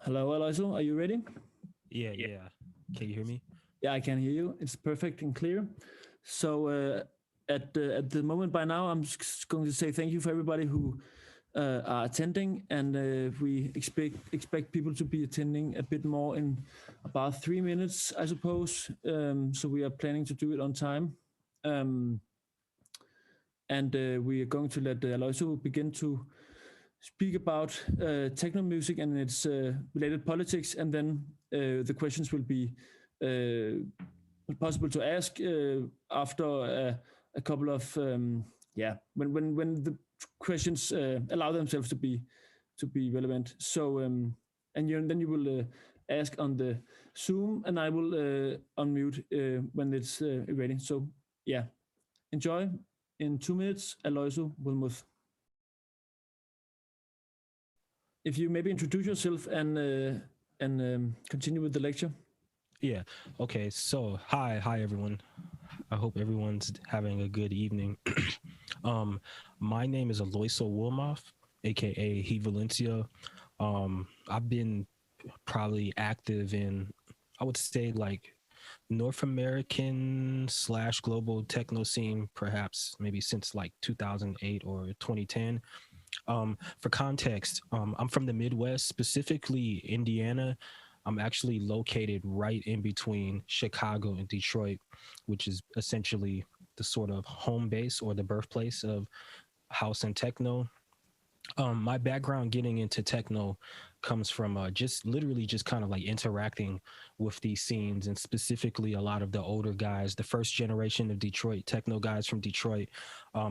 Hello, Ellis. Are you ready? Yeah. Can you hear me? Yeah, I can hear you. It's perfect and clear. So at the moment by now, I'm just going to say thank you for everybody who are attending, and we expect people to be attending a bit more in about 3 minutes, I suppose. So we are planning to do it on time. And we are going to let Aloyso begin to speak about techno music and its related politics, and then the questions will be possible to ask after a couple of when the questions allow themselves to be relevant. So then you will ask on the Zoom, and I will unmute when it's ready. So yeah, enjoy. In 2 minutes, Aloyso will move. If you maybe introduce yourself and continue with the lecture. Yeah. Okay. So hi everyone. I hope everyone's having a good evening. My name is Aloyso Wilmoff, aka He Valencia. I've been probably active in, I would say, like North American / global techno scene, perhaps maybe since like 2008 or 2010. For context, I'm from the Midwest, specifically Indiana. I'm actually located right in between Chicago and Detroit, which is essentially the sort of home base or the birthplace of house and techno. My background getting into techno comes from just literally just kind of like interacting with these scenes, and specifically a lot of the older guys, the first generation of Detroit techno guys from Detroit,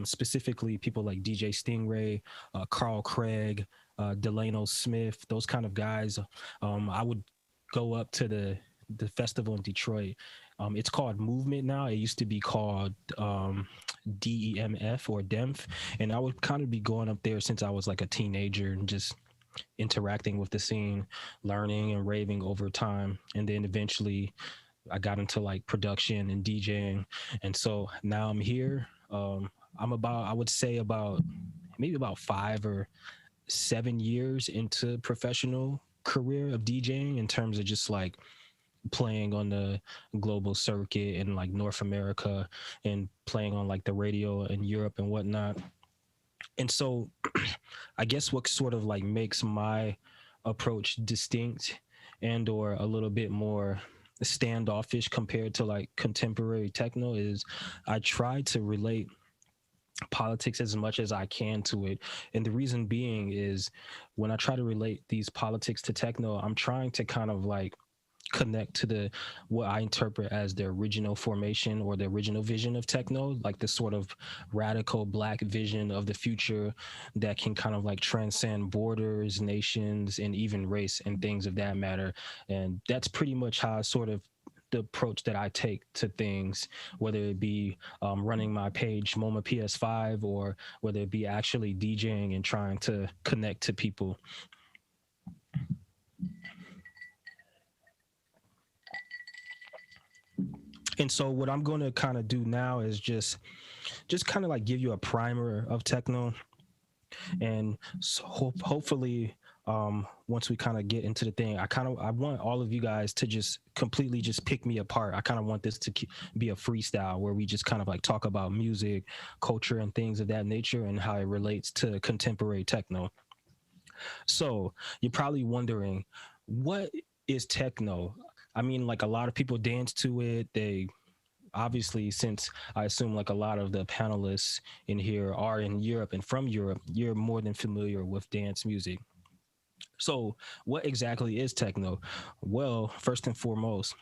specifically people like DJ Stingray, Carl Craig, Delano Smith, those kind of guys. I would go up to the festival in Detroit. It's called Movement now. It used to be called DEMF or DEMF, and I would kind of be going up there since I was like a teenager and just interacting with the scene, learning and raving over time. And then eventually I got into like production and DJing, and so now I'm here. I would say maybe about 5 or 7 years into professional career of DJing in terms of just like playing on the global circuit in like North America and playing on like the radio in Europe and whatnot. And so I guess what sort of like makes my approach distinct and or a little bit more standoffish compared to like contemporary techno is I try to relate politics as much as I can to it. And the reason being is when I try to relate these politics to techno, I'm trying to kind of like connect to what I interpret as the original formation or the original vision of techno, like this sort of radical Black vision of the future that can kind of like transcend borders, nations, and even race and things of that matter. And that's pretty much how I sort of the approach that I take to things, whether it be running my page MOMAPS5 or whether it be actually DJing and trying to connect to people. And so what I'm going to kind of do now is just kind of like give you a primer of techno, and so hopefully once we kind of get into the thing, I want all of you guys to just completely just pick me apart. I kind of want this to be a freestyle where we just kind of like talk about music, culture, and things of that nature and how it relates to contemporary techno. So you're probably wondering, what is techno? I mean, like a lot of people dance to it. They obviously, since I assume like a lot of the panelists in here are in Europe and from Europe, you're more than familiar with dance music. So what exactly is techno? Well, first and foremost,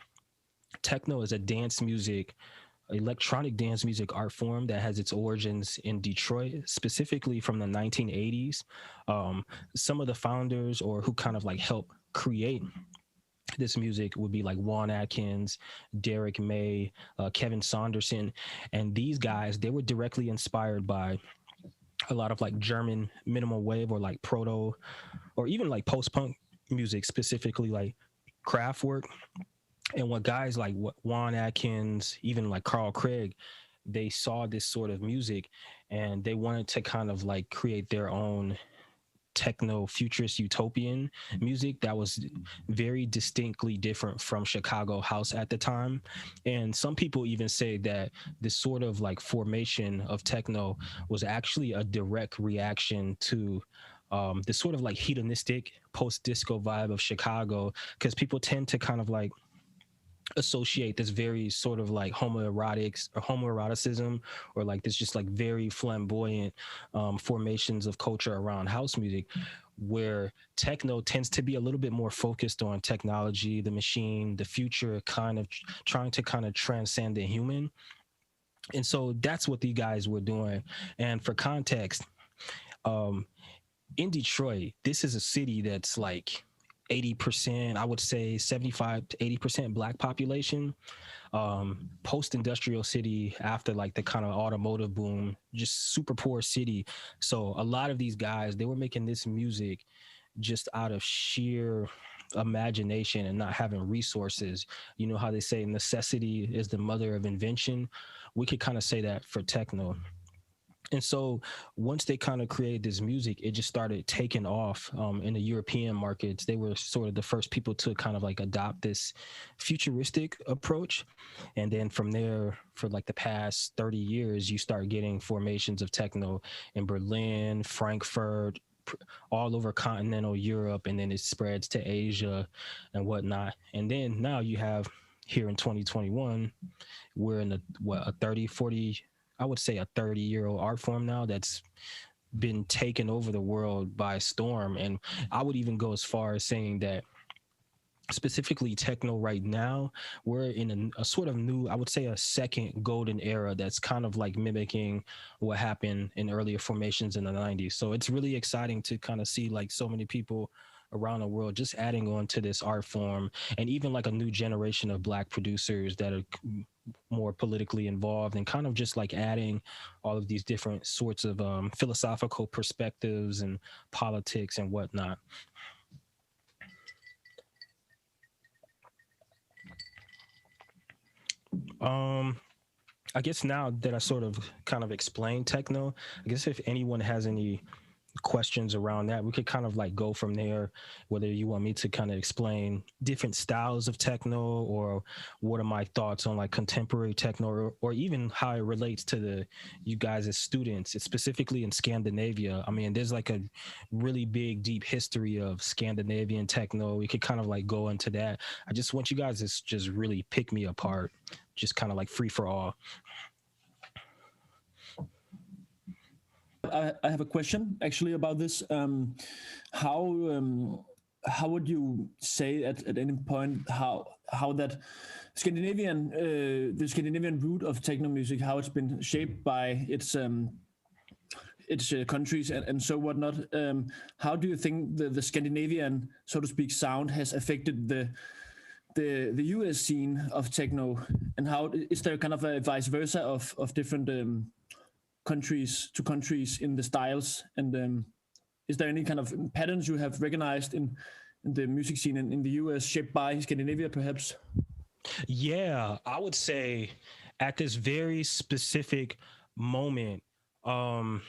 techno is a dance music, electronic dance music art form that has its origins in Detroit, specifically from the 1980s. Some of the founders or who kind of like helped create this music would be like Juan Atkins, Derek May, Kevin Saunderson. And these guys, they were directly inspired by a lot of like German minimal wave or like proto or even like post-punk music, specifically like Kraftwerk. And what guys like Juan Atkins, even like Carl Craig, they saw this sort of music and they wanted to kind of like create their own techno futurist utopian music that was very distinctly different from Chicago house at the time. And some people even say that this sort of like formation of techno was actually a direct reaction to this sort of like hedonistic post-disco vibe of Chicago, because people tend to kind of like associate this very sort of like homoeroticism or like this just like very flamboyant formations of culture around house music, where techno tends to be a little bit more focused on technology, the machine, the future, kind of trying to kind of transcend the human. And so that's what these guys were doing. And for context, in Detroit, this is a city that's like 80%, I would say 75 to 80% Black population, post-industrial city after like the kind of automotive boom, just super poor city. So a lot of these guys, they were making this music just out of sheer imagination and not having resources. You know how they say necessity is the mother of invention? We could kind of say that for techno. And so once they kind of created this music, it just started taking off in the European markets. They were sort of the first people to kind of like adopt this futuristic approach. And then from there, for like the past 30 years, you start getting formations of techno in Berlin, Frankfurt, all over continental Europe, and then it spreads to Asia and whatnot. And then now you have here in 2021, we're in a 30, 40, I would say a 30-year-old art form now that's been taken over the world by storm. And I would even go as far as saying that specifically techno right now, we're in a sort of new, I would say a second golden era that's kind of like mimicking what happened in earlier formations in the 90s. So it's really exciting to kind of see like so many people around the world just adding on to this art form, and even like a new generation of Black producers that are more politically involved and kind of just like adding all of these different sorts of philosophical perspectives and politics and whatnot. I guess now that I sort of kind of explained techno, I guess if anyone has any questions around that, we could kind of like go from there, whether you want me to kind of explain different styles of techno, or what are my thoughts on like contemporary techno, or even how it relates to you guys as students. It's specifically in Scandinavia. I mean, there's like a really big, deep history of Scandinavian techno. We could kind of like go into that. I just want you guys to just really pick me apart, just kind of like free for all. I have a question actually about this. How would you say at any point how that Scandinavian the Scandinavian root of techno music, how it's been shaped by its countries and so whatnot? How do you think the Scandinavian, so to speak, sound has affected the US scene of techno, and how is there kind of a vice versa of different countries to countries in the styles, and is there any kind of patterns you have recognized in the music scene in the US shaped by Scandinavia perhaps? Yeah, I would say at this very specific moment, I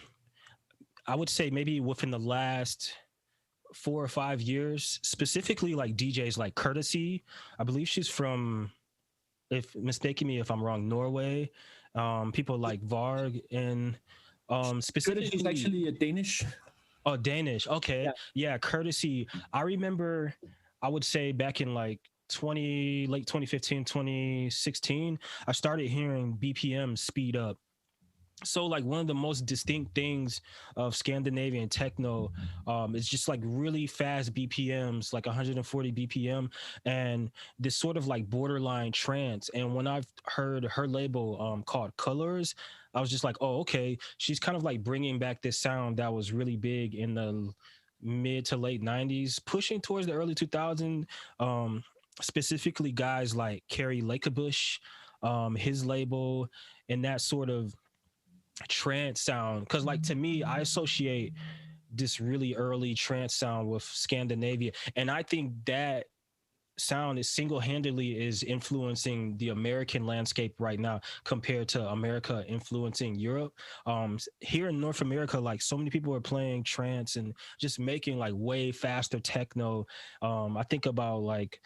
would say maybe within the last 4 or 5 years, specifically like DJs like Courtesy. I believe she's from, if mistaking me if I'm wrong, Norway. People like Varg, and specifically Courtesy is actually a Danish. Oh, Danish. Okay. Yeah, Courtesy. I remember, I would say back in like late 2015, 2016, I started hearing BPM speed up. So like one of the most distinct things of Scandinavian techno is just like really fast BPMs, like 140 BPM, and this sort of like borderline trance. And when I've heard her label called Colors, I was just like, oh, okay, she's kind of like bringing back this sound that was really big in the mid to late 90s, pushing towards the early 2000s. Specifically guys like Kerry Lakebush, his label, and that sort of trance sound, because like to me, I associate this really early trance sound with Scandinavia, and I think that sound is single-handedly is influencing the American landscape right now compared to America influencing Europe. Here in North America, like so many people are playing trance and just making like way faster techno. I think about like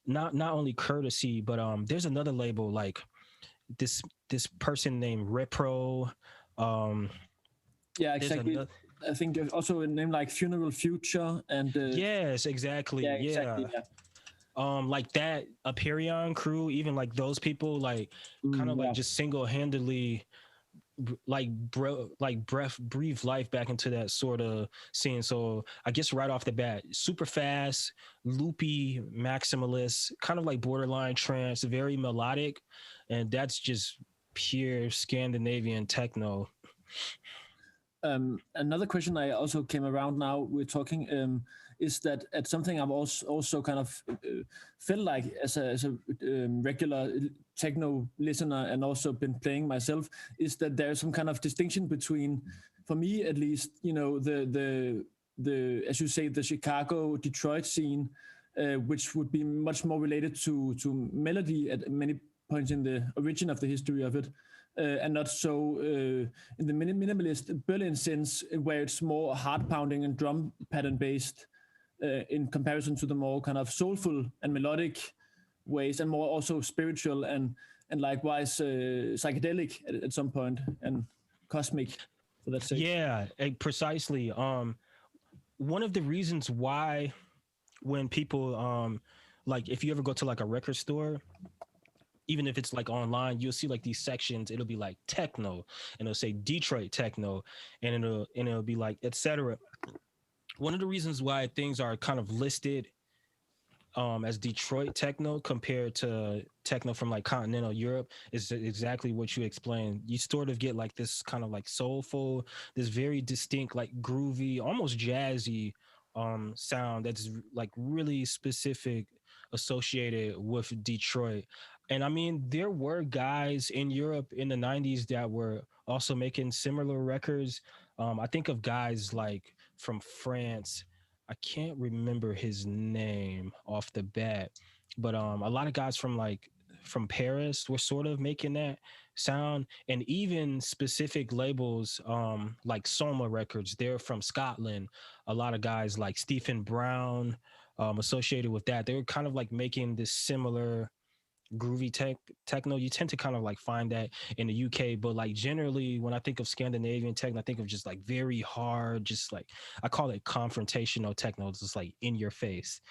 not only Courtesy, but there's another label like this person named Repro. Yeah, exactly. I think there's also a name like Funeral Future and yes, exactly. yeah, exactly. Yeah. Like that Aperion crew, even like those people, like kind of like just single-handedly breathe life back into that sort of scene. So I guess right off the bat, super fast, loopy, maximalist, kind of like borderline trance, very melodic, and that's just pure Scandinavian techno. Another question I also came around now we're talking is that at something I've also kind of felt like as a regular techno listener and also been playing myself is that there's some kind of distinction between, for me at least, you know, the as you say, the Chicago, Detroit scene, which would be much more related to melody at many points in the origin of the history of it. And not so in the minimalist Berlin sense, where it's more hard pounding and drum pattern based in comparison to the more kind of soulful and melodic ways, and more also spiritual and likewise psychedelic at some point and cosmic for that sake. Yeah, precisely. One of the reasons why when people like if you ever go to like a record store, even if it's like online, you'll see like these sections. It'll be like techno, and it'll say Detroit techno, and it'll be like etc. One of the reasons why things are kind of listed as Detroit techno compared to techno from like continental Europe is exactly what you explained. You sort of get like this kind of like soulful, this very distinct, like groovy, almost jazzy sound that's like really specific, associated with Detroit. And I mean, there were guys in Europe in the 90s that were also making similar records. I think of guys like from France. I can't remember his name off the bat, but a lot of guys from Paris were sort of making that sound, and even specific labels like Soma Records, they're from Scotland. A lot of guys like Stephen Brown associated with that, they were kind of like making this similar groovy techno. You tend to kind of like find that in the UK, but like generally when I think of Scandinavian techno, I think of just like very hard, just like I call it confrontational techno. It's just like in your face.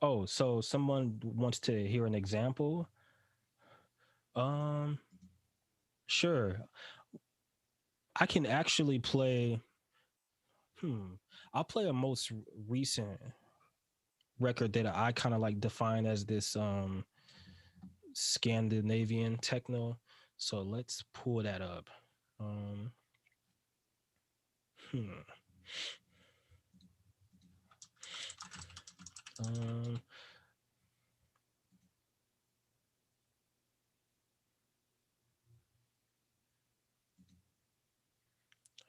Oh, so someone wants to hear an example? Um, sure. I can actually play. I'll play a most recent record that I kind of like define as this Scandinavian techno. So let's pull that up. Um, hmm.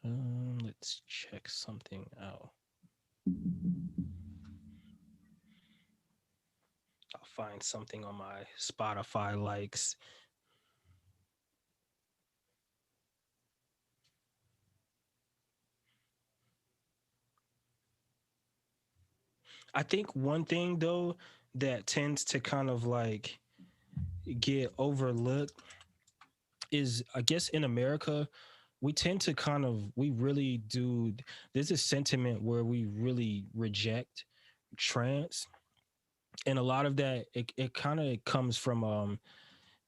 Um, let's check something out. I'll find something on my Spotify likes. I think one thing though that tends to kind of like get overlooked is, I guess in America, we tend to we really do, there's a sentiment where we really reject trance. And a lot of that, it kind of comes from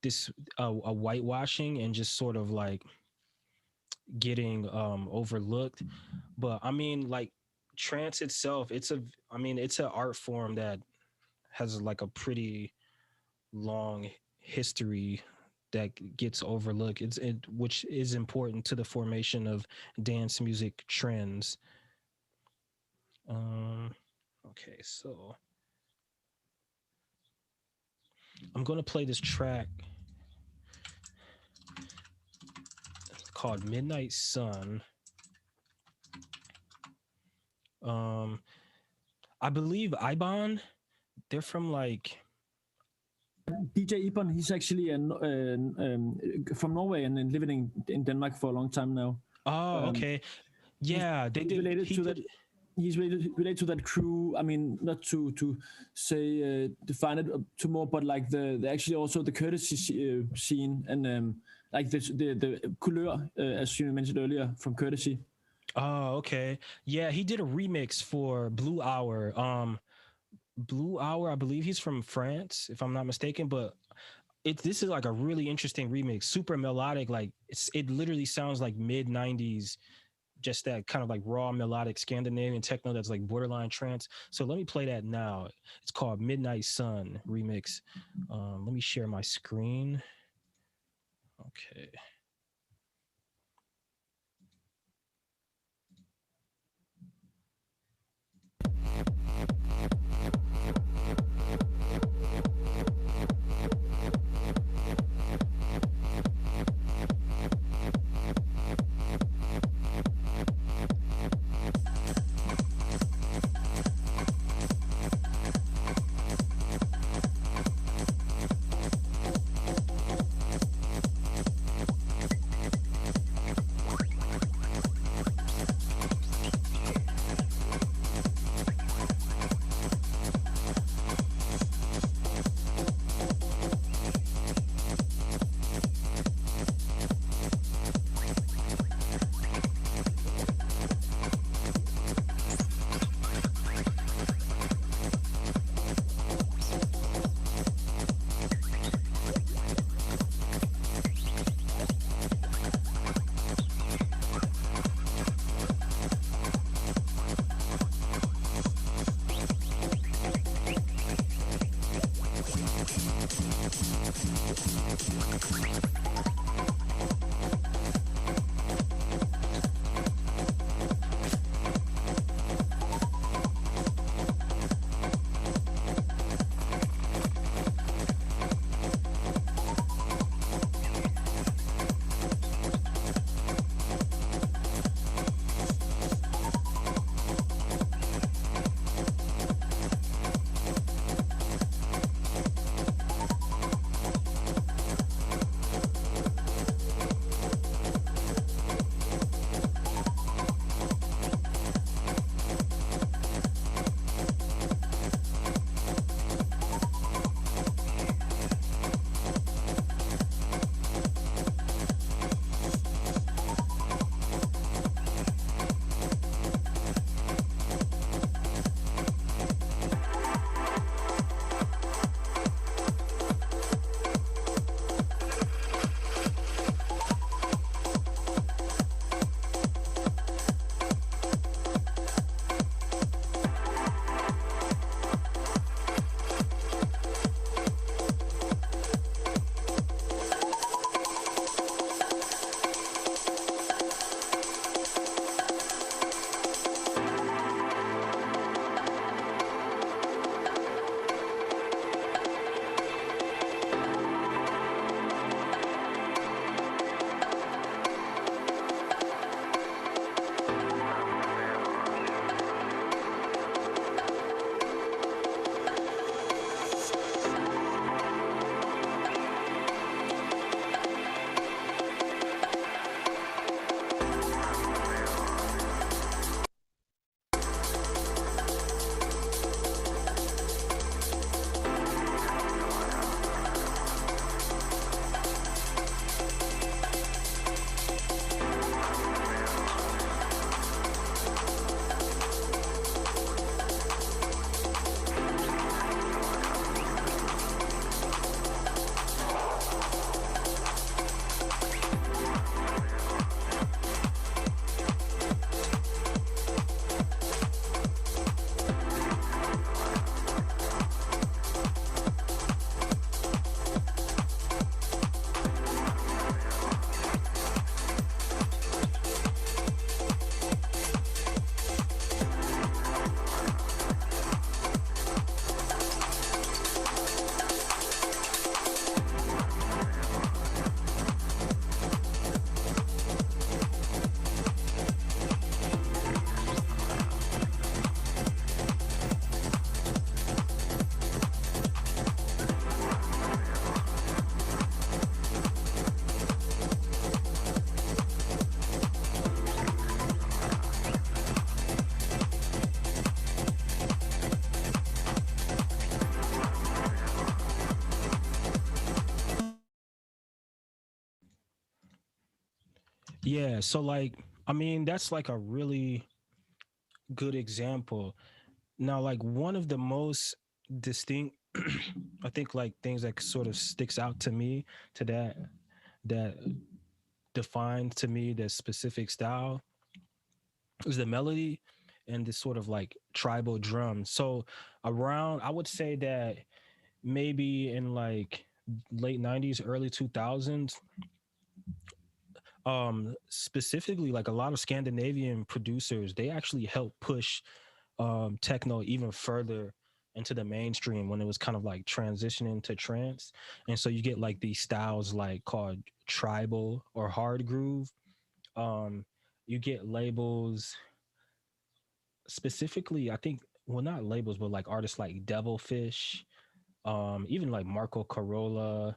this a whitewashing and just sort of like getting overlooked. But I mean, like trance itself, it's an art form that has like a pretty long history that gets overlooked. Which is important to the formation of dance music trends. Okay, so I'm gonna play this track called Midnight Sun. I believe Ibon. They're from like DJ Ibon. He's actually from Norway and then living in Denmark for a long time now. Oh, okay. Yeah, they did. Related to that. He's related to that crew. I mean, not to say define it too more, but like the actually also the courtesy scene and like the couleur, as you mentioned earlier, from courtesy. Oh, okay. Yeah, he did a remix for Blue Hour. Blue Hour, I believe he's from France, if I'm not mistaken, but this is like a really interesting remix, super melodic. Like it literally sounds like mid 90s, just that kind of like raw melodic Scandinavian techno that's like borderline trance. So let me play that now. It's called Midnight Sun remix. Let me share my screen. Okay. Yeah, so like I mean that's like a really good example. Now like one of the most distinct I think like things that sort of sticks out to me to that defines to me the specific style is the melody and this sort of like tribal drum. So around I would say that maybe in like late 90s early 2000s, specifically like a lot of Scandinavian producers, they actually helped push techno even further into the mainstream when it was kind of like transitioning to trance. And so you get like these styles like called tribal or hard groove. um you get labels specifically, I think, well, not labels but like artists like Devilfish, even like Marco Carola,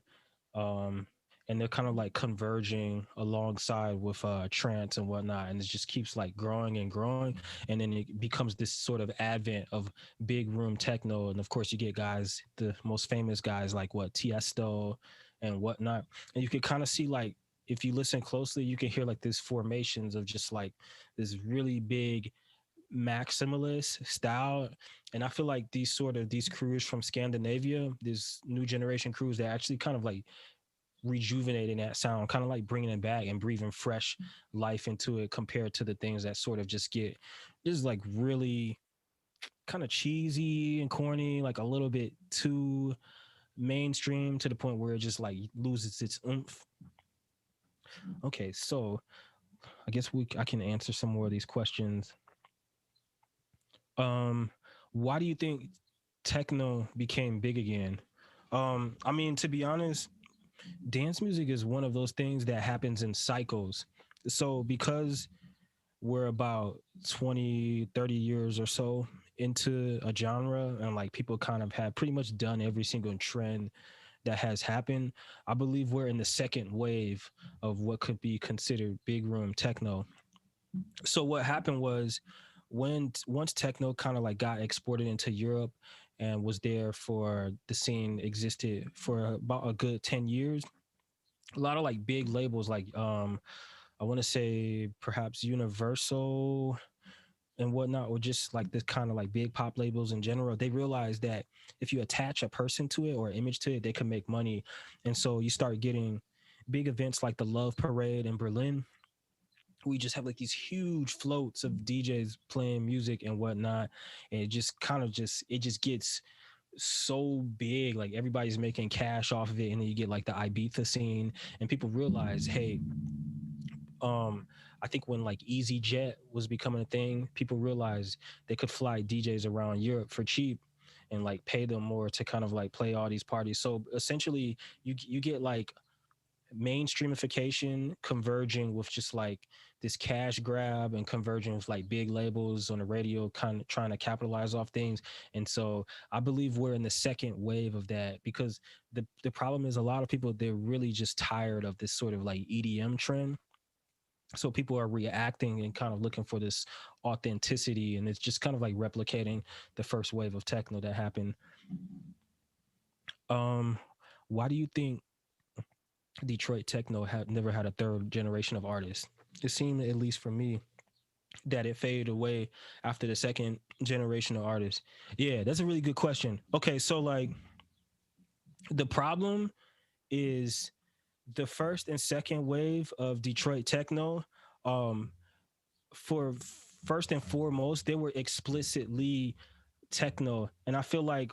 um and they're kind of like converging alongside with trance and whatnot, and it just keeps like growing and growing, and then it becomes this sort of advent of big room techno. And of course you get guys, the most famous guys like what Tiesto and whatnot, and you can kind of see like if you listen closely you can hear like these formations of just like this really big maximalist style. And I feel like these crews from Scandinavia, this new generation crews, they actually kind of like rejuvenating that sound, kind of like bringing it back and breathing fresh life into it, compared to the things that sort of just get just like really kind of cheesy and corny, like a little bit too mainstream to the point where it just like loses its oomph. Okay, so I guess I can answer some more of these questions. um why do you think techno became big again? I mean, to be honest, dance music is one of those things that happens in cycles. So because we're about 20, 30 years or so into a genre, and like people kind of have pretty much done every single trend that has happened, I believe we're in the second wave of what could be considered big room techno. So what happened was, when once techno kind of like got exported into Europe and was there for the scene existed for about a good 10 years, a lot of like big labels like I want to say perhaps Universal and whatnot, or just like this kind of like big pop labels in general, they realized that if you attach a person to it or image to it, they can make money. And so you start getting big events like the Love Parade in Berlin. We just have like these huge floats of DJs playing music and whatnot, and it just kind of just it just gets so big, like everybody's making cash off of it. And then you get like the Ibiza scene, and people realize, hey, I think when like EasyJet was becoming a thing, people realized they could fly DJs around Europe for cheap and like pay them more to kind of like play all these parties. So essentially you get like mainstreamification converging with just like this cash grab, and converging with like big labels on the radio kind of trying to capitalize off things. And so I believe we're in the second wave of that, because the problem is a lot of people, they're really just tired of this sort of like EDM trend. So people are reacting and kind of looking for this authenticity, and it's just kind of like replicating the first wave of techno that happened. um why do you think Detroit techno had never had a third generation of artists? It seemed, at least for me, that it faded away after the second generation of artists. Yeah, that's a really good question. Okay, so like the problem is the first and second wave of Detroit techno, um for first and foremost, they were explicitly techno. And I feel like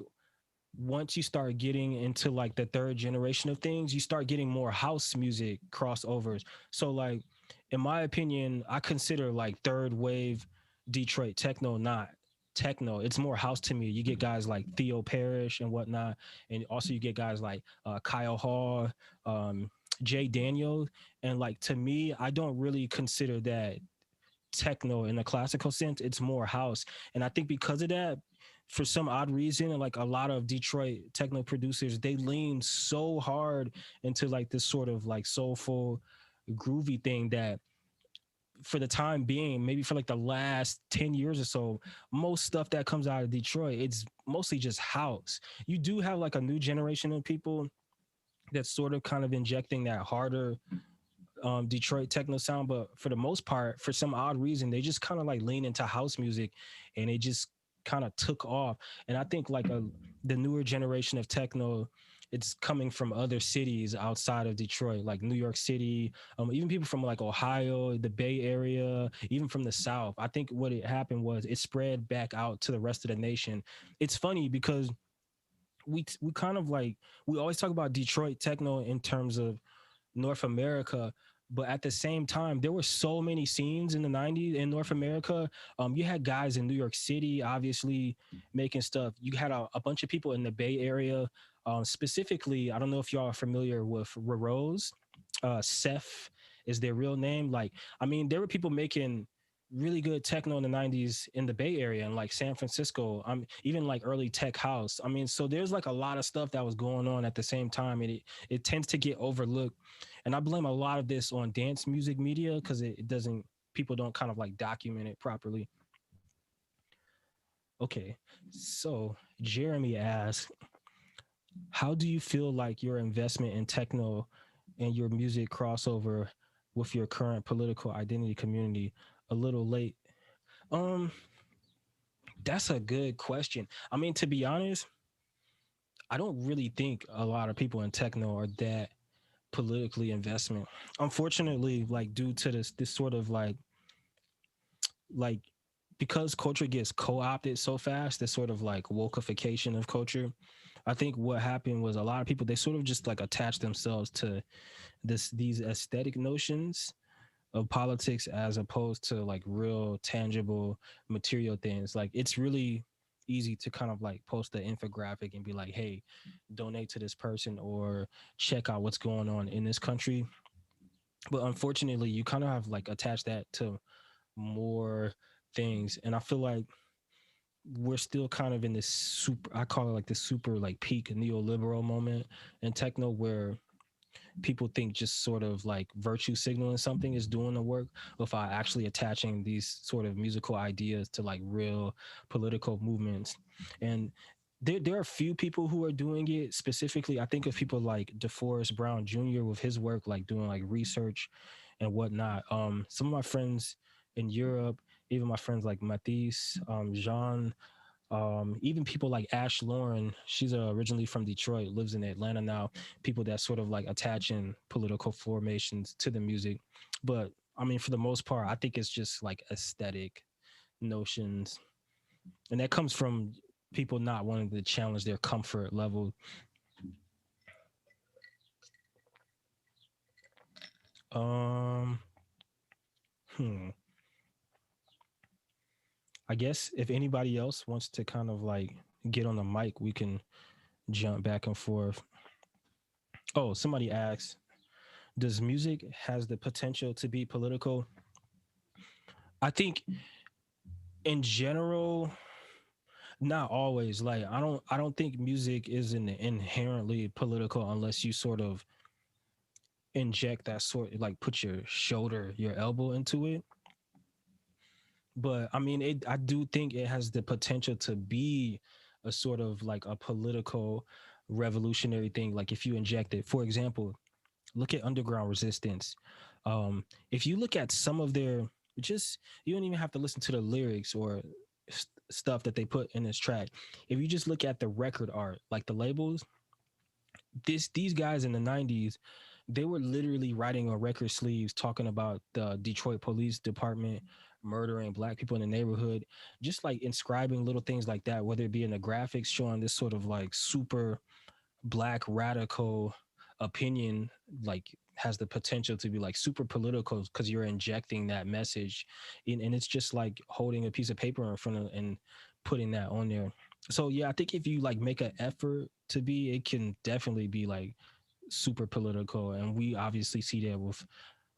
once you start getting into like the third generation of things, you start getting more house music crossovers. So like, in my opinion, I consider like third wave Detroit techno not techno. It's more house to me. You get guys like Theo Parrish and whatnot, and also you get guys like Kyle Hall, um, Jay Daniels. And like, to me, I don't really consider that techno in the classical sense. It's more house. And I think because of that, for some odd reason, like a lot of Detroit techno producers, they lean so hard into like this sort of like soulful groovy thing, that for the time being, maybe for like the last 10 years or so, most stuff that comes out of Detroit, it's mostly just house. You do have like a new generation of people that's sort of kind of injecting that harder Detroit techno sound, but for the most part, for some odd reason, they just kind of like lean into house music, and it just kind of took off. And I think like the newer generation of techno, it's coming from other cities outside of Detroit, like New York City, even people from like Ohio, the Bay Area, even from the South. I think what it happened was it spread back out to the rest of the nation. It's funny because we kind of like, we always talk about Detroit techno in terms of North America, but at the same time, there were so many scenes in the 90s in North America. You had guys in New York City, obviously, making stuff. You had a bunch of people in the Bay Area. Specifically, I don't know if y'all are familiar with Rose. Seth is their real name. Like, I mean, there were people making really good techno in the 90s in the Bay Area and like San Francisco. Even like early tech house. I mean, so there's like a lot of stuff that was going on at the same time, and it tends to get overlooked. And I blame a lot of this on dance music media because it doesn't, people don't kind of like document it properly. Okay, so Jeremy asked, how do you feel like your investment in techno and your music crossover with your current political identity community? A little late. Um, that's a good question. I mean, to be honest, I don't really think a lot of people in techno are that politically investment. Unfortunately, like due to this sort of like because culture gets co-opted so fast, this sort of like wokeification of culture. I think what happened was a lot of people, they sort of just like attach themselves to these aesthetic notions of politics as opposed to like real tangible material things. Like it's really easy to kind of like post an infographic and be like, hey, donate to this person or check out what's going on in this country. But unfortunately, you kind of have like attached that to more things. And I feel like we're still kind of in this super, I call it like this super like peak neoliberal moment in techno where people think just sort of like virtue signaling something is doing the work without actually attaching these sort of musical ideas to like real political movements. And there are a few people who are doing it specifically. I think of people like DeForest Brown Jr. with his work, like doing like research and whatnot. Some of my friends in Europe, even my friends like Matisse, Jean, even people like Ash Lauren, she's originally from Detroit, lives in Atlanta now. People that sort of like attaching political formations to the music. But I mean, for the most part, I think it's just like aesthetic notions. And that comes from people not wanting to challenge their comfort level. Um, hmm. I guess if anybody else wants to kind of like get on the mic, we can jump back and forth. Oh, somebody asks, does music has the potential to be political? I think in general, not always. Like I don't think music is inherently political unless you sort of inject that sort, like put your shoulder, your elbow into it. But I mean, I do think it has the potential to be a sort of like a political revolutionary thing. Like if you inject it, for example, look at underground resistance. If you look at some of their, just, you don't even have to listen to the lyrics or stuff that they put in this track. If you just look at the record art, like the labels, these guys in the 90s, they were literally writing on record sleeves talking about the Detroit Police Department murdering black people in the neighborhood, just like inscribing little things like that, whether it be in the graphics showing this sort of like super black radical opinion, like has the potential to be like super political because you're injecting that message in, and it's just like holding a piece of paper in front of and putting that on there. So yeah, I think if you like make an effort to be, it can definitely be like super political. And we obviously see that with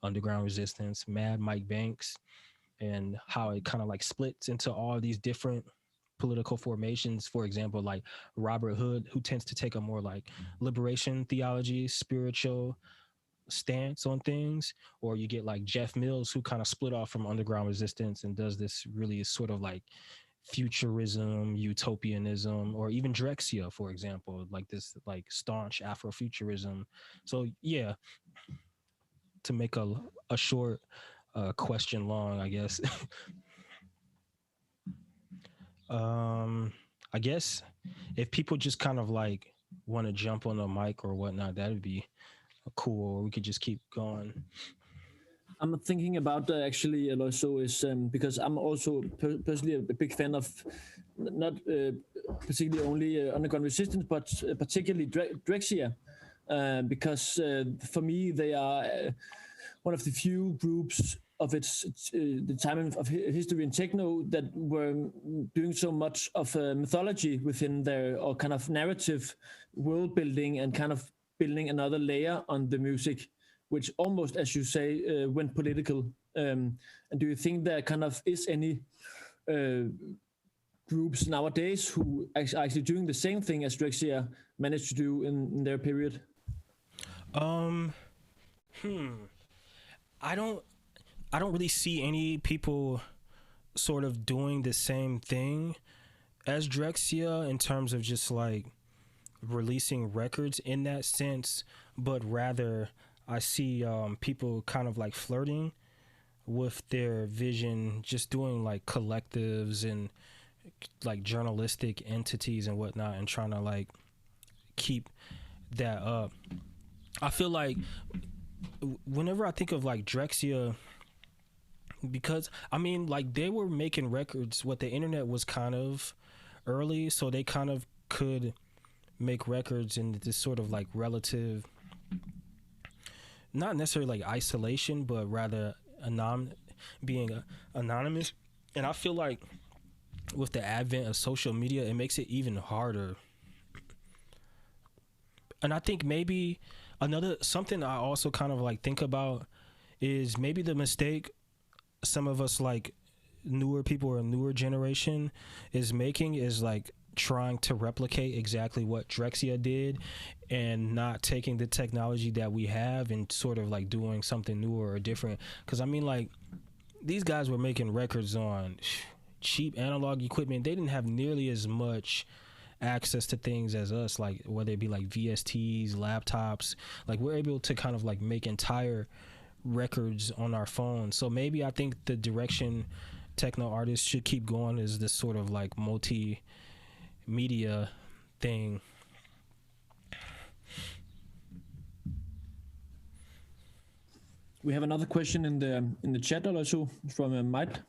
underground resistance, Mad Mike Banks, and how it kind of like splits into all these different political formations. For example, like Robert Hood, who tends to take a more like liberation theology, spiritual stance on things, or you get like Jeff Mills, who kind of split off from underground resistance and does this really sort of like futurism, utopianism, or even Drexia, for example, like this like staunch Afrofuturism. So yeah, to make a short question long, I guess. I guess if people just kind of like want to jump on the mic or whatnot, that would be cool. Or we could just keep going. I'm thinking about actually also is because I'm also personally a big fan of not particularly only underground resistance, but particularly Drexciya, because for me they are one of the few groups of the time of history in techno that were doing so much of mythology within their or kind of narrative world building and kind of building another layer on the music, which almost, as you say, went political. And do you think there kind of is any groups nowadays who are actually doing the same thing as Drexciya managed to do in their period? I don't really see any people sort of doing the same thing as Drexciya in terms of just like releasing records in that sense, but rather I see people kind of like flirting with their vision, just doing like collectives and like journalistic entities and whatnot, and trying to like keep that up. I feel like whenever I think of like Drexciya, because I mean like they were making records, what the internet was kind of early, so they kind of could make records in this sort of like relative, not necessarily like isolation, but rather being anonymous. And I feel like with the advent of social media, it makes it even harder. And I think maybe something I also kind of like think about is maybe the mistake some of us like newer people or a newer generation is making is like trying to replicate exactly what Drexciya did and not taking the technology that we have and sort of like doing something newer or different. Because I mean, like, these guys were making records on cheap analog equipment. They didn't have nearly as much access to things as us, like whether it be like VSTs, laptops. Like, we're able to kind of like make entire records on our phone. So maybe I think the direction techno artists should keep going is this sort of like multimedia thing. We have another question in the chat also from Majd.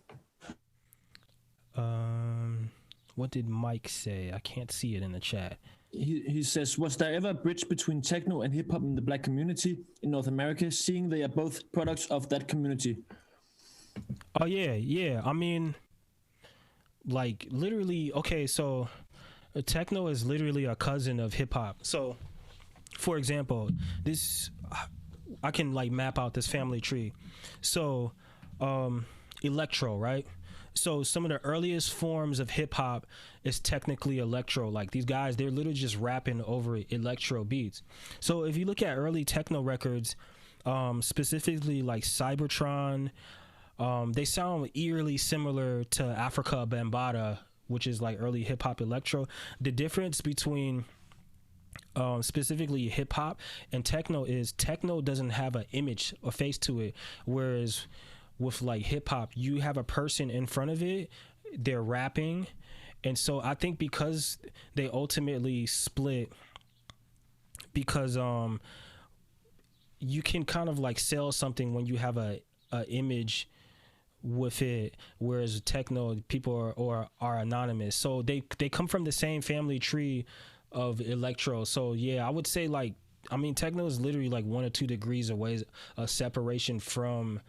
What did Mike say? I can't see it in the chat. He says, was there ever a bridge between techno and hip hop in the Black community in North America, seeing they are both products of that community? Oh yeah. I mean, like literally, okay, so techno is literally a cousin of hip hop. So, for example, I can like map out this family tree. So, electro, right? So some of the earliest forms of hip hop is technically electro. Like, these guys, they're literally just rapping over electro beats. So if you look at early techno records, specifically like Cybertron, they sound eerily similar to Africa Bambaataa, which is like early hip hop electro. The difference between specifically hip hop and techno is techno doesn't have an image or face to it, whereas with like hip hop, you have a person in front of it, they're rapping. And so I think because they ultimately split, because you can kind of like sell something when you have a image with it, whereas techno people are anonymous. So they come from the same family tree of electro. So yeah, I would say like, I mean, techno is literally like 1 or 2 degrees away, a separation from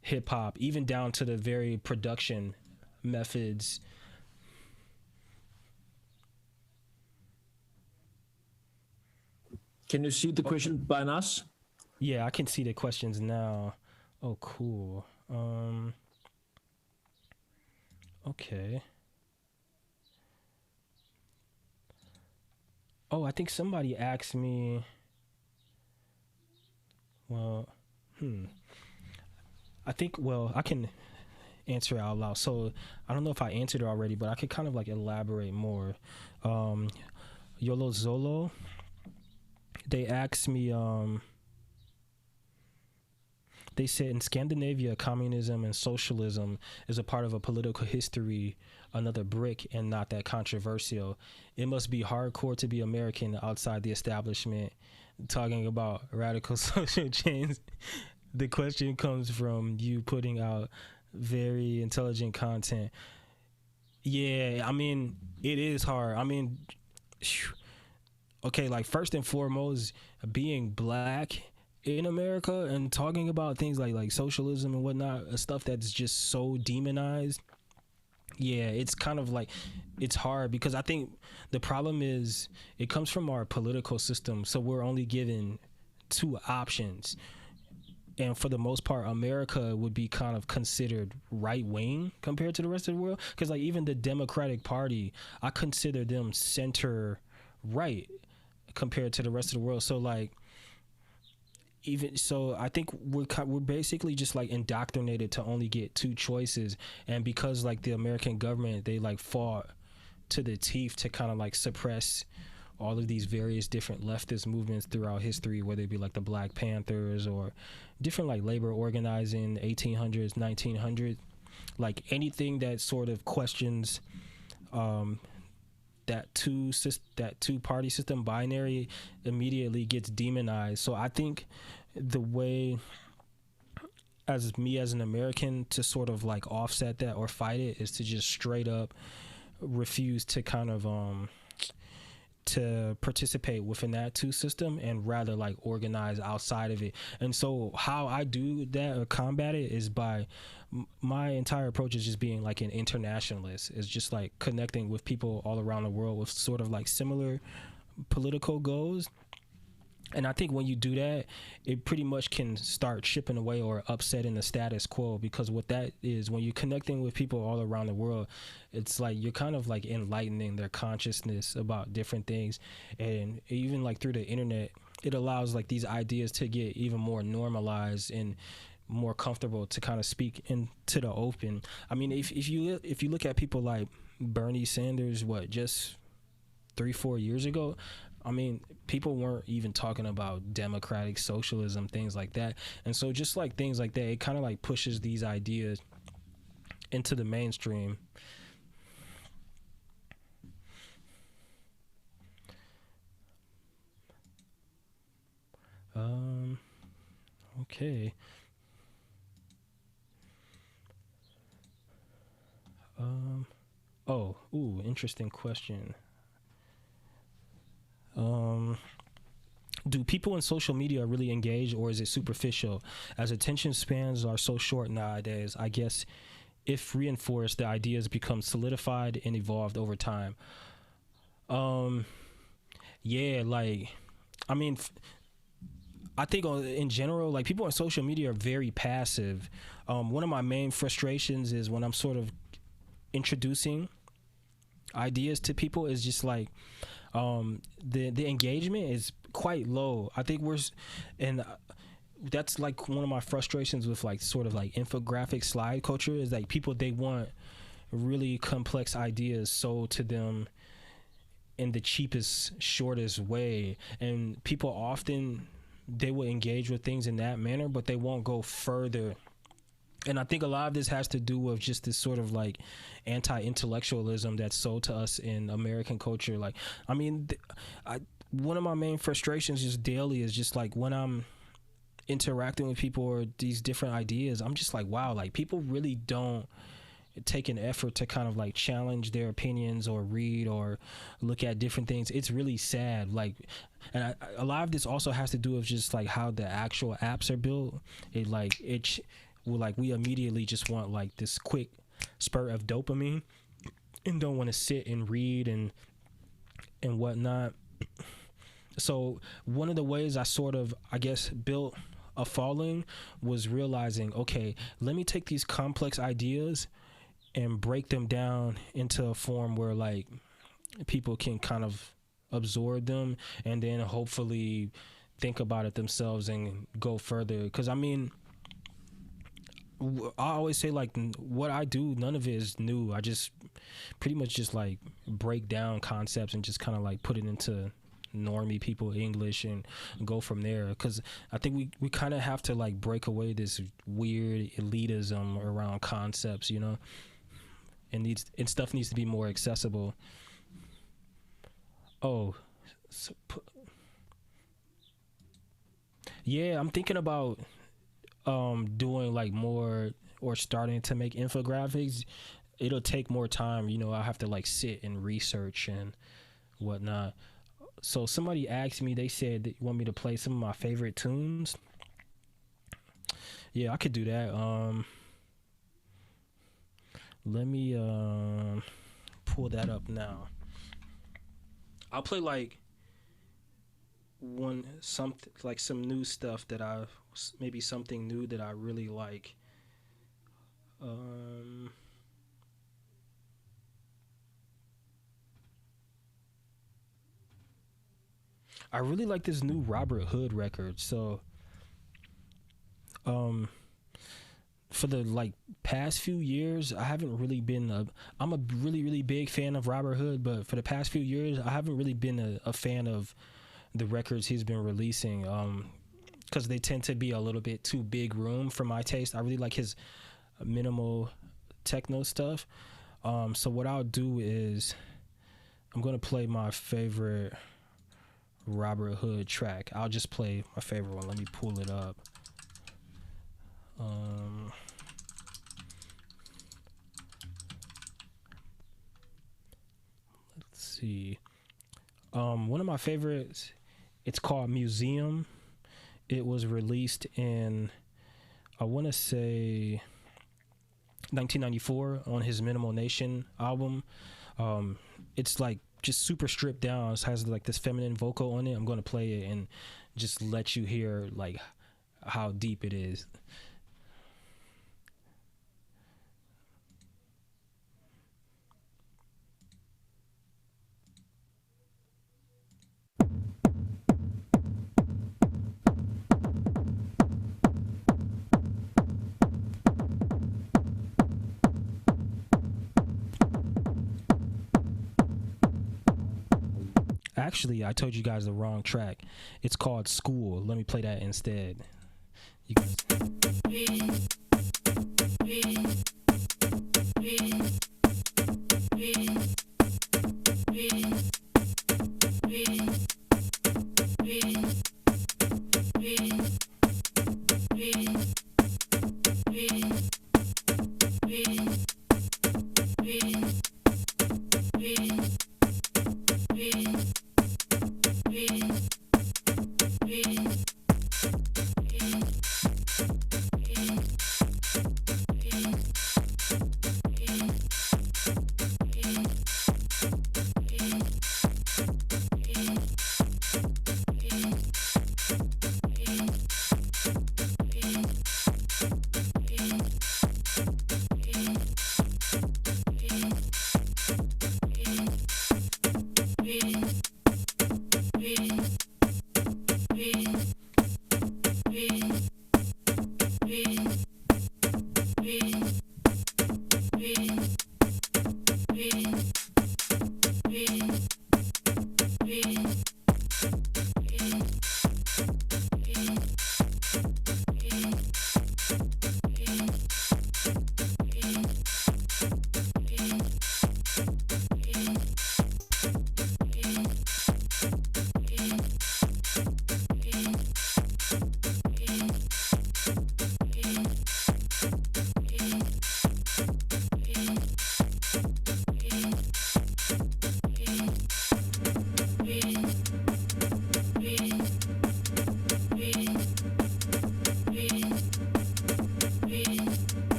hip hop, even down to the very production methods. Can you see the question by us? Yeah, I can see the questions now. Oh, cool. Okay. Oh, I think somebody asked me. Well, I think, well, I can answer it out loud. So I don't know if I answered it already, but I could kind of like elaborate more. Yolo Zolo, they asked me, they said in Scandinavia, communism and socialism is a part of a political history, another brick, and not that controversial. It must be hardcore to be American outside the establishment. Talking about radical social change, the question comes from you putting out very intelligent content. Yeah, I mean, it is hard. I mean, okay, like first and foremost, being black in America and talking about things like socialism and whatnot, stuff that's just so demonized. Yeah, it's kind of like, it's hard because I think the problem is it comes from our political system. So we're only given two options. And for the most part, America would be kind of considered right wing compared to the rest of the world. Because like even the Democratic Party, I consider them center right compared to the rest of the world. So like, even so, I think we're basically just like indoctrinated to only get two choices. And because like the American government, they like fought to the teeth to kind of like suppress all of these various different leftist movements throughout history, whether it be like the Black Panthers or different like labor organizing, 1800s, 1900s, like anything that sort of questions that two party system binary immediately gets demonized. So I think the way as an American to sort of like offset that or fight it is to just straight up refuse to kind of to participate within that two system and rather like organize outside of it. And so how I do that or combat it is by my entire approach is just being like an internationalist. It's just like connecting with people all around the world with sort of like similar political goals. And I think when you do that, it pretty much can start chipping away or upsetting the status quo, because what that is, when you're connecting with people all around the world, it's like you're kind of like enlightening their consciousness about different things. And even like through the internet, it allows like these ideas to get even more normalized and more comfortable to kind of speak into the open. I mean, if you look at people like Bernie Sanders, just 3-4 years ago, I mean, people weren't even talking about democratic socialism, things like that. And so just like things like that, it kind of like pushes these ideas into the mainstream. Okay. Interesting question. Do people in social media really engage, or is it superficial? As attention spans are so short nowadays, I guess if reinforced, the ideas become solidified and evolved over time. Yeah, like, I mean, I think in general, like people on social media are very passive. One of my main frustrations is when I'm sort of introducing ideas to people is just like, the engagement is quite low. I think that's like one of my frustrations with like sort of like infographic slide culture is like people, they want really complex ideas sold to them in the cheapest, shortest way. And people often, they will engage with things in that manner, but they won't go further. And I think a lot of this has to do with just this sort of like anti-intellectualism that's sold to us in American culture. Like, I mean, one of my main frustrations just daily is just like when I'm interacting with people or these different ideas, I'm just like, wow, like people really don't take an effort to kind of like challenge their opinions or read or look at different things. It's really sad. Like, and a lot of this also has to do with just like how the actual apps are built. We immediately just want like this quick spurt of dopamine and don't want to sit and read and whatnot. So one of the ways I sort of, I guess, built a following was realizing, okay, let me take these complex ideas and break them down into a form where like people can kind of absorb them and then hopefully think about it themselves and go further. Because I mean, I always say like what I do, none of it is new. I just pretty much just like break down concepts and just kind of like put it into normie people English and go from there, because I think we kind of have to like break away this weird elitism around concepts, you know, and stuff needs to be more accessible. Oh, so, yeah, I'm thinking about doing like more, or starting to make infographics. It'll take more time, you know. I have to like sit and research and whatnot. So somebody asked me, they said they want me to play some of my favorite tunes. Yeah, I could do that. Let me pull that up now. I'll play like some new stuff that maybe something new that I really like. I really like this new Robert Hood record. So for the like past few years, I haven't really been I'm a really, really big fan of Robert Hood, but for the past few years, I haven't really been a fan of the records he's been releasing, because they tend to be a little bit too big room for my taste. I really like his minimal techno stuff. So what I'll do is I'm going to play my favorite Robert Hood track. I'll just play my favorite one. Let me pull it up. Let's see. One of my favorites, it's called Museum. It was released in, I want to say, 1994 on his Minimal Nation album. It's like just super stripped down. It has like this feminine vocal on it. I'm going to play it and just let you hear like how deep it is. Actually, I told you guys the wrong track. It's called School. Let me play that instead. You guys.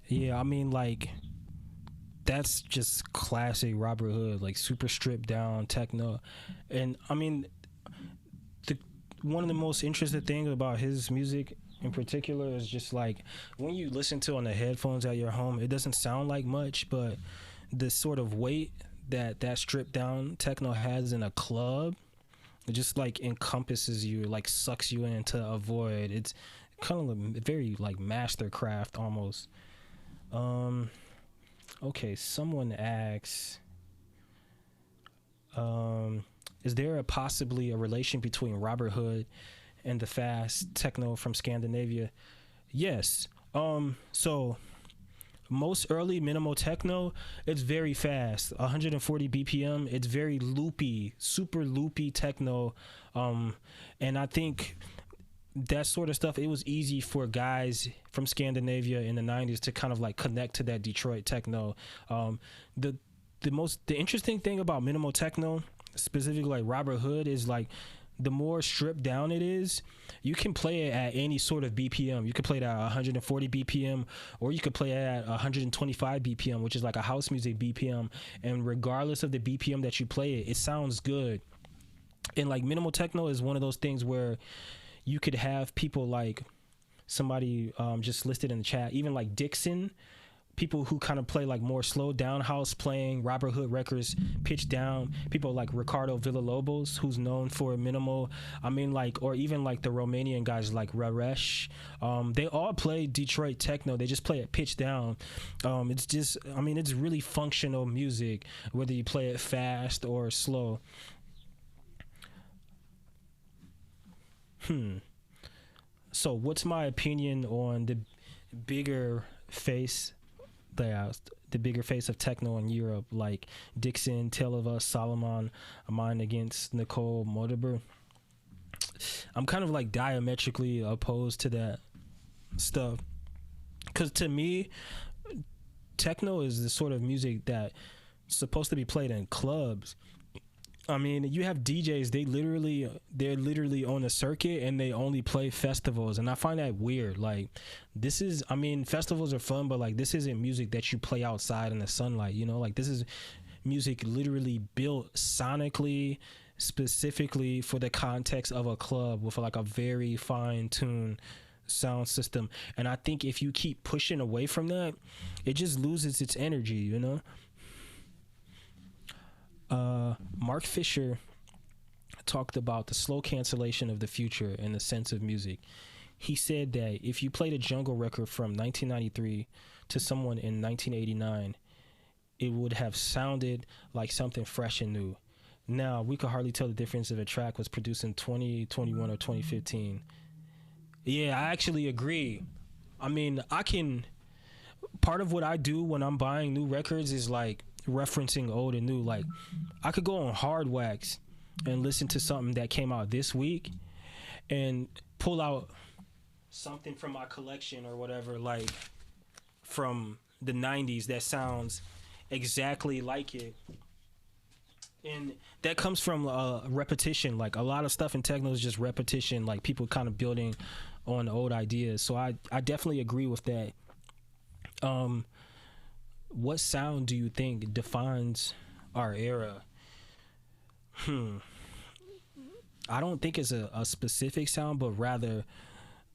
Yeah, I mean, like, that's just classic Robert Hood, like super stripped down techno. And I mean, the one of the most interesting things about his music in particular is just like when you listen to it on the headphones at your home, it doesn't sound like much, but the sort of weight that stripped down techno has in a club, it just like encompasses you, like sucks you into a void. It's kind of very like mastercraft almost. Okay, someone asks, is there possibly a relation between Robert Hood and the fast techno from Scandinavia? Yes. So most early minimal techno, it's very fast, 140 BPM. It's very loopy, super loopy techno. And I think that sort of stuff, it was easy for guys from Scandinavia in the 90s to kind of like connect to that Detroit techno. The interesting thing about minimal techno, specifically like Robert Hood, is like the more stripped down it is, you can play it at any sort of BPM. You can play it at 140 BPM, or you could play it at 125 BPM, which is like a house music BPM. And regardless of the BPM that you play it, it sounds good. And like minimal techno is one of those things where you could have people like somebody just listed in the chat, even like Dixon, people who kind of play like more slow down house, playing Robert Hood records pitched down, people like Ricardo Villalobos, who's known for minimal. I mean, like, or even like the Romanian guys like Raresh, they all play Detroit techno, they just play it pitched down. It's just, I mean, it's really functional music, whether you play it fast or slow. So what's my opinion on the bigger face, the bigger face of techno in Europe, like Dixon, Tale of Us, Solomon, Mine Against Nicole Modeber? I'm kind of like diametrically opposed to that stuff, because to me, techno is the sort of music that's supposed to be played in clubs. I mean, you have DJs, they're literally on a circuit and they only play festivals, and I find that weird. Like, this is, I mean, festivals are fun, but like, this isn't music that you play outside in the sunlight, you know? Like, this is music literally built sonically, specifically for the context of a club with like a very fine-tuned sound system. And I think if you keep pushing away from that, it just loses its energy, you know? Mark Fisher talked about the slow cancellation of the future in the sense of music. He said that if you played a jungle record from 1993 to someone in 1989, it would have sounded like something fresh and new. Now, we could hardly tell the difference if a track was produced in 2021 or 2015. Yeah, I actually agree. I mean, part of what I do when I'm buying new records is like referencing old and new. Like, I could go on Hard Wax and listen to something that came out this week and pull out something from my collection or whatever, like from the 90s, that sounds exactly like it. And that comes from repetition. Like, a lot of stuff in techno is just repetition, like people kind of building on old ideas. So I definitely agree with that. What sound do you think defines our era? I don't think it's a specific sound, but rather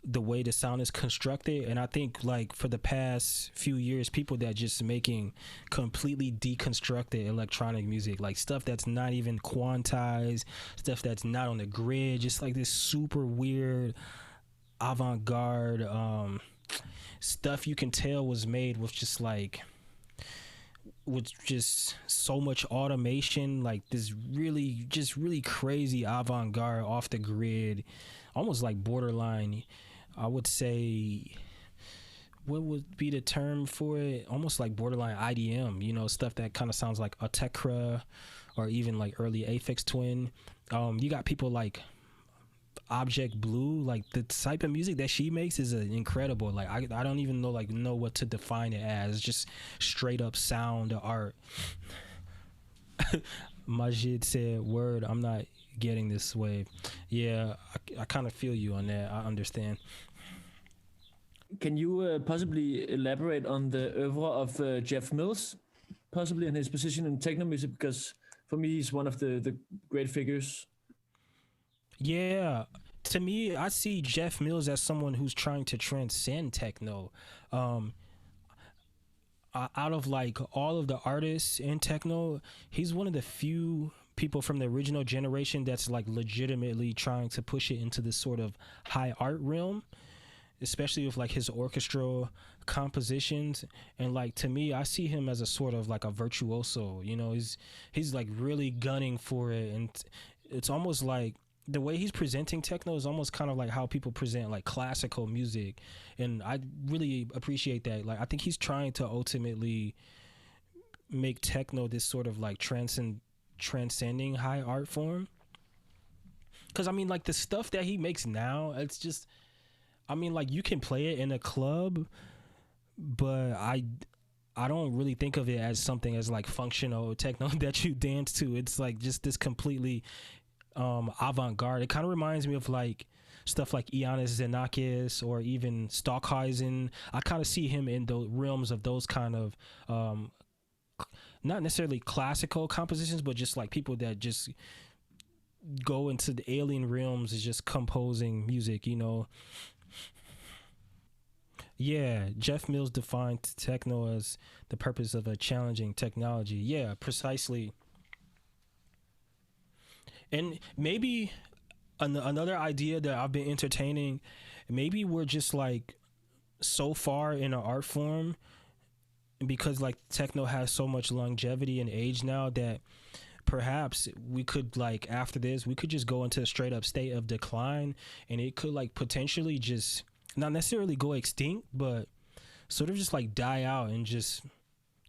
the way the sound is constructed. And I think, like, for the past few years, people that just making completely deconstructed electronic music, like stuff that's not even quantized, stuff that's not on the grid, just like this super weird avant-garde stuff you can tell was made with just so much automation, like this really crazy avant-garde, off the grid, almost like borderline, I would say, what would be the term for it, almost like borderline IDM, you know, stuff that kind of sounds like a Tekra or even like early Aphex Twin. You got people like Object Blue, like the type of music that she makes is incredible. Like, I don't even know what to define it as, just straight up sound art. Majd said, word, I'm not getting this wave. Yeah, I kind of feel you on that. I understand. Can you possibly elaborate on the oeuvre of Jeff Mills, possibly in his position in techno music? Because for me, he's one of the great figures. Yeah, to me, I see Jeff Mills as someone who's trying to transcend techno. Um, Out of like all of the artists in techno, he's one of the few people from the original generation that's like legitimately trying to push it into this sort of high art realm, especially with like his orchestral compositions. And like, to me, I see him as a sort of like a virtuoso, you know. He's like really gunning for it, and it's almost like the way he's presenting techno is almost kind of like how people present like classical music, and I really appreciate that. Like, I think he's trying to ultimately make techno this sort of like transcending high art form. Because I mean, like, the stuff that he makes now, it's just, I mean, like, you can play it in a club, but I don't really think of it as something as like functional techno that you dance to. It's like just this completely avant-garde. It kind of reminds me of like stuff like Ioannis Xenakis or even Stockhausen. I kind of see him in the realms of those kind of not necessarily classical compositions, but just like people that just go into the alien realms is just composing music, you know. Yeah, Jeff Mills defined techno as the purpose of a challenging technology. Yeah, precisely. And maybe another idea that I've been entertaining, maybe we're just like so far in an art form, because like techno has so much longevity and age now, that perhaps we could, like, after this, we could just go into a straight up state of decline, and it could like potentially just not necessarily go extinct, but sort of just like die out and just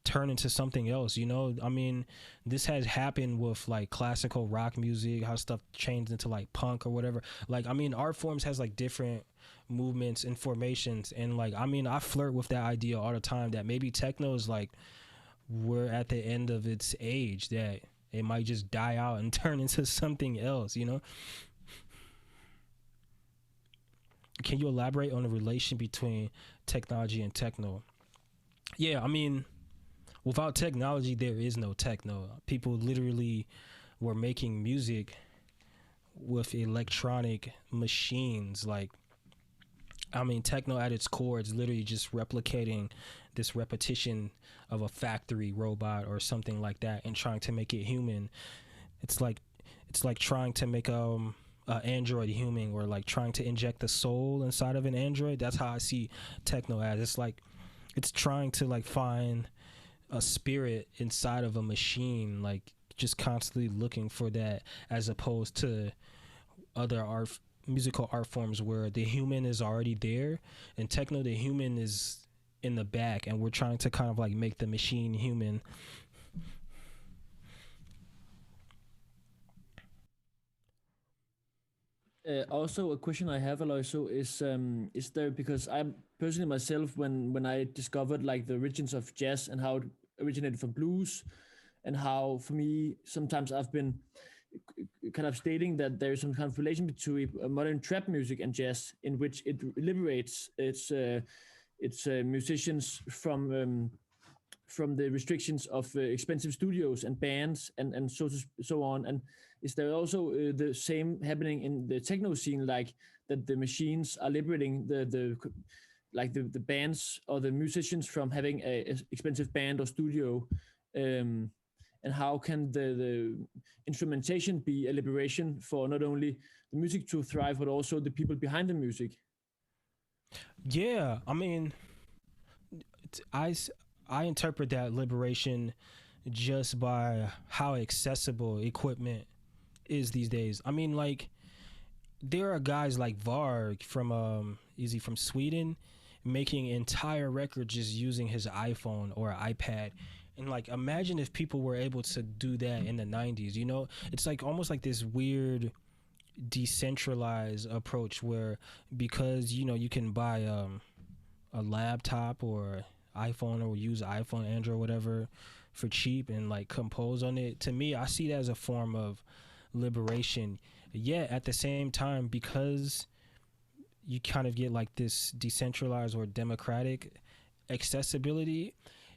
turn into something else, you know. I mean, this has happened with like classical rock music, how stuff changed into like punk or whatever. Like, I mean, art forms has like different movements and formations, and like, I mean, I flirt with that idea all the time that maybe techno is like, we're at the end of its age, that it might just die out and turn into something else, you know. Can you elaborate on the relation between technology and techno? Yeah, I mean, without technology, there is no techno. People literally were making music with electronic machines. Like, I mean, techno at its core is literally just replicating this repetition of a factory robot or something like that, and trying to make it human. It's like trying to make android human, or like trying to inject the soul inside of an android. That's how I see techno as. It's like it's trying to like find a spirit inside of a machine, like just constantly looking for that, as opposed to other musical art forms where the human is already there. In techno, the human is in the back, and we're trying to kind of like make the machine human. Also, a question I have, Aloyso, is there, because I'm personally myself, when I discovered like the origins of jazz and how it originated from blues, and how for me sometimes I've been kind of stating that there is some kind of relation between modern trap music and jazz, in which it liberates its musicians from the restrictions of expensive studios and bands and so on. And is there also the same happening in the techno scene, like that the machines are liberating the bands or the musicians from having a expensive band or studio? And how can the instrumentation be a liberation for not only the music to thrive, but also the people behind the music? Yeah, I mean, I interpret that liberation just by how accessible equipment is these days. I mean, like, there are guys like Varg from from Sweden, making entire records just using his iPhone or iPad. And like, imagine if people were able to do that in the 90s, you know. It's like almost like this weird decentralized approach where, because, you know, you can buy a laptop or iPhone, or use iPhone, Android, whatever, for cheap, and like compose on it. To me, I see that as a form of liberation. Yet at the same time, because you kind of get like this decentralized or democratic accessibility,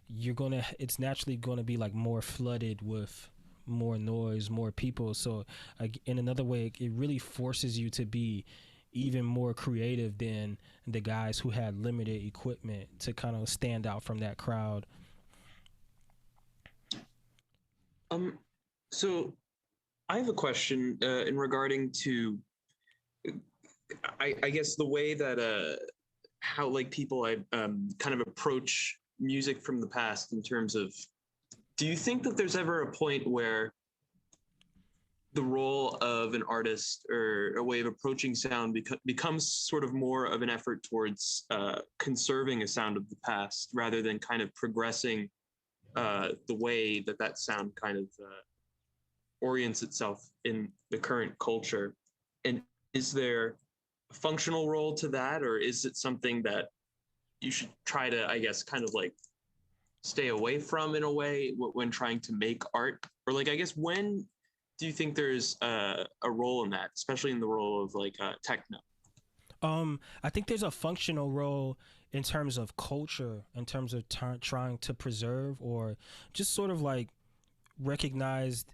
it's naturally gonna be like more flooded with more noise, more people. So in another way, it really forces you to be even more creative than the guys who had limited equipment to kind of stand out from that crowd. So I have a question in regarding to, I guess the way that how like people kind of approach music from the past in terms of, do you think that there's ever a point where the role of an artist or a way of approaching sound becomes sort of more of an effort towards conserving a sound of the past rather than kind of progressing the way that sound kind of orients itself in the current culture? And is there a functional role to that, or is it something that you should try to, I guess, kind of like stay away from in a way when trying to make art? Or like, I guess, when do you think there's a role in that, especially in the role of like techno? I think there's a functional role in terms of culture, in terms of trying to preserve or just sort of like recognize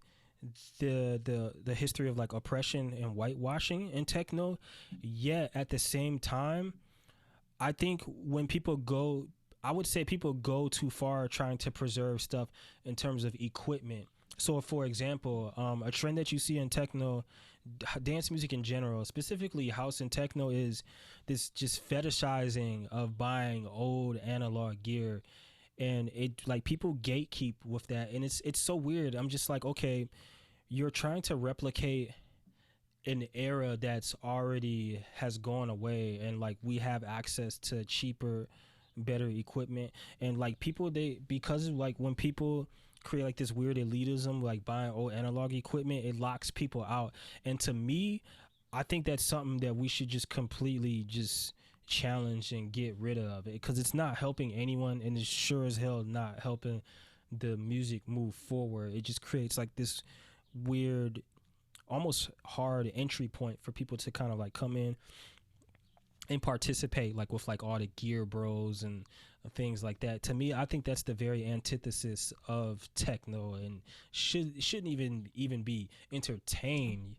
the history of like oppression and whitewashing in techno. Yet at the same time, I think when people go, I would say people go too far trying to preserve stuff in terms of equipment. So for example, a trend that you see in techno, dance music in general, specifically house and techno, is this just fetishizing of buying old analog gear. And it like people gatekeep with that, and it's so weird. I'm just like, okay, you're trying to replicate an era that's already has gone away, and like we have access to cheaper, better equipment. And like people, because of like when people create like this weird elitism, like buying old analog equipment, it locks people out. And to me, I think that's something that we should just completely just challenge and get rid of it, because it's not helping anyone, and it's sure as hell not helping the music move forward. It just creates like this weird, almost hard entry point for people to kind of like come in and participate, like with like all the gear bros and things like that. To me, I think that's the very antithesis of techno, and shouldn't even be entertained.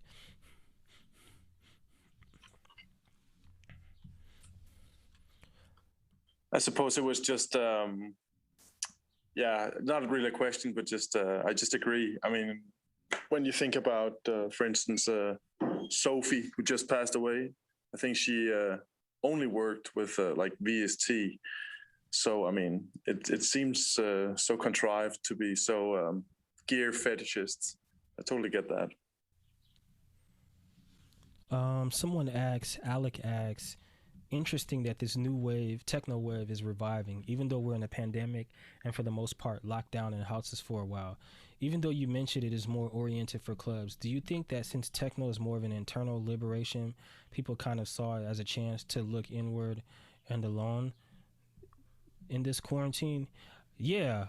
I suppose it was just not really a question, but just I just agree. I mean, when you think about for instance Sophie, who just passed away, I think she only worked with like VST. So I mean, it seems so contrived to be so gear fetishist. I totally get that. Someone asks, Alek asks, interesting that this new wave, techno wave, is reviving, even though we're in a pandemic and for the most part locked down in houses for a while. Even though you mentioned it is more oriented for clubs, do you think that since techno is more of an internal liberation, people kind of saw it as a chance to look inward and alone in this quarantine? Yeah,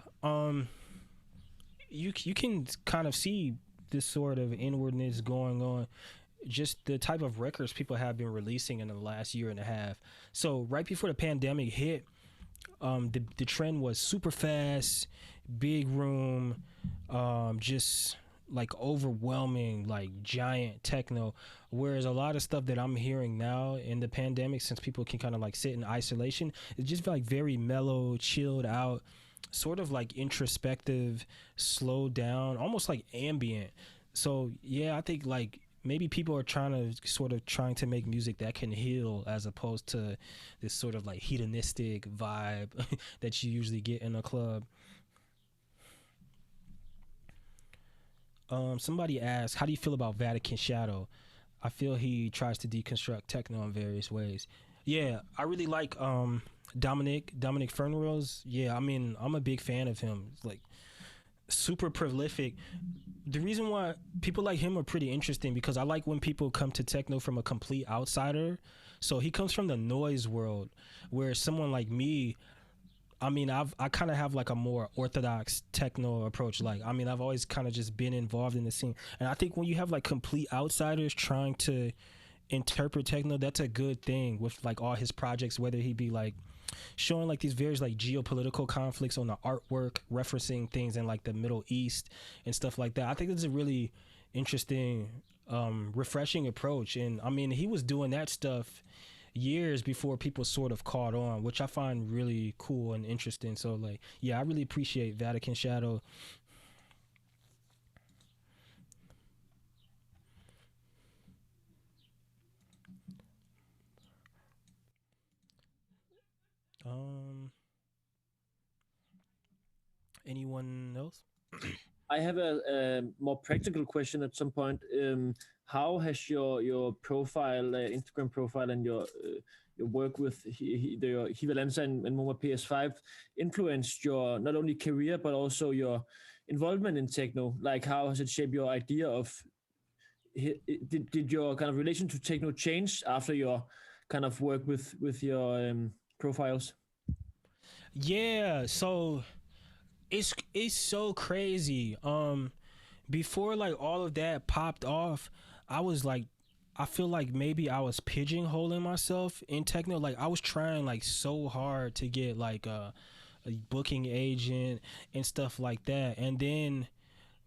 you can kind of see this sort of inwardness going on, just the type of records people have been releasing in the last year and a half. So right before the pandemic hit, the trend was super fast, big room, just like overwhelming, like giant techno. Whereas a lot of stuff that I'm hearing now in the pandemic, since people can kind of like sit in isolation, it's just like very mellow, chilled out, sort of like introspective, slowed down, almost like ambient. So yeah, I think like maybe people are trying to make music that can heal, as opposed to this sort of like hedonistic vibe that you usually get in a club. Somebody asked, how do you feel about Vatican Shadow? I feel he tries to deconstruct techno in various ways. Yeah, I really like Dominic Fernrose. Yeah, I mean, I'm a big fan of him. It's like super prolific. The reason why people like him are pretty interesting, because I like when people come to techno from a complete outsider. So he comes from the noise world, where someone like me, I mean, I kind of have like a more orthodox techno approach. Like, I mean, I've always kind of just been involved in the scene. And I think when you have like complete outsiders trying to interpret techno, that's a good thing with like all his projects, whether he be like showing like these various like geopolitical conflicts on the artwork, referencing things in like the Middle East and stuff like that. I think it's a really interesting, refreshing approach. And I mean, he was doing that stuff years before people sort of caught on, which I find really cool and interesting. So like, yeah, I really appreciate Vatican Shadow. Anyone else? I have a more practical question at some point. How has your profile, Instagram profile, and your work with your Hivalenza and MOMAPS5 influenced your not only career but also your involvement in techno? Like, how has it shaped your idea of? Did your kind of relation to techno change after your kind of work with your profiles? Yeah, so it's so crazy. Before like all of that popped off, I was like, I feel like maybe I was pigeonholing myself in techno. Like I was trying like so hard to get like a booking agent and stuff like that. And then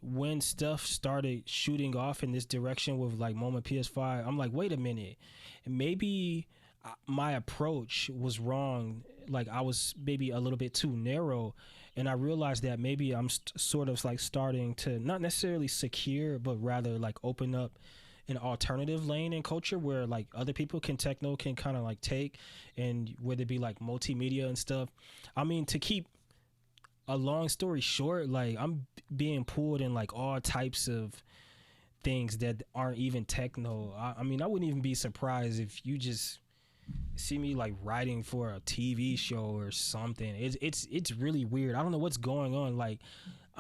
when stuff started shooting off in this direction with like MOMAPS5, I'm like, wait a minute, maybe my approach was wrong. Like I was maybe a little bit too narrow, and I realized that maybe I'm sort of like starting to not necessarily secure, but rather like open up an alternative lane in culture where like other people can kind of like take, and whether it be like multimedia and stuff. I mean, to keep a long story short, like I'm being pulled in like all types of things that aren't even techno. I mean, I wouldn't even be surprised if you just see me like writing for a TV show or something. It's really weird. I don't know what's going on. Like,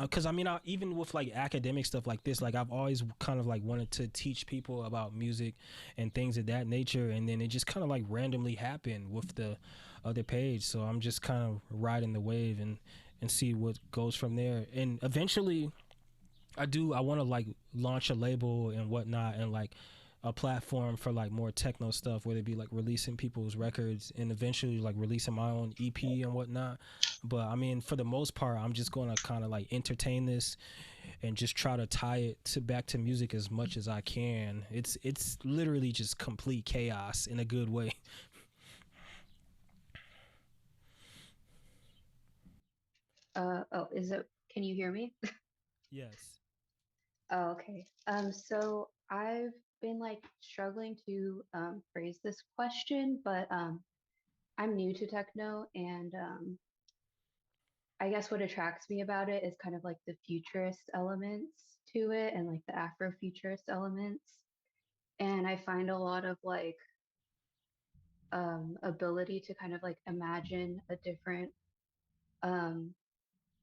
because I mean, even with like academic stuff like this, like I've always kind of like wanted to teach people about music and things of that nature, and then it just kind of like randomly happened with the other page. So I'm just kind of riding the wave and see what goes from there. And eventually, I want to like launch a label and whatnot, and like a platform for like more techno stuff, where they be like releasing people's records and eventually like releasing my own EP and whatnot. But I mean, for the most part, I'm just going to kind of like entertain this and just try to tie it back to music as much as I can. It's literally just complete chaos in a good way. Can you hear me? Yes. Oh, okay. So I've been like struggling to phrase this question, but I'm new to techno, and I guess what attracts me about it is kind of like the futurist elements to it and like the Afrofuturist elements. And I find a lot of like ability to kind of like imagine a different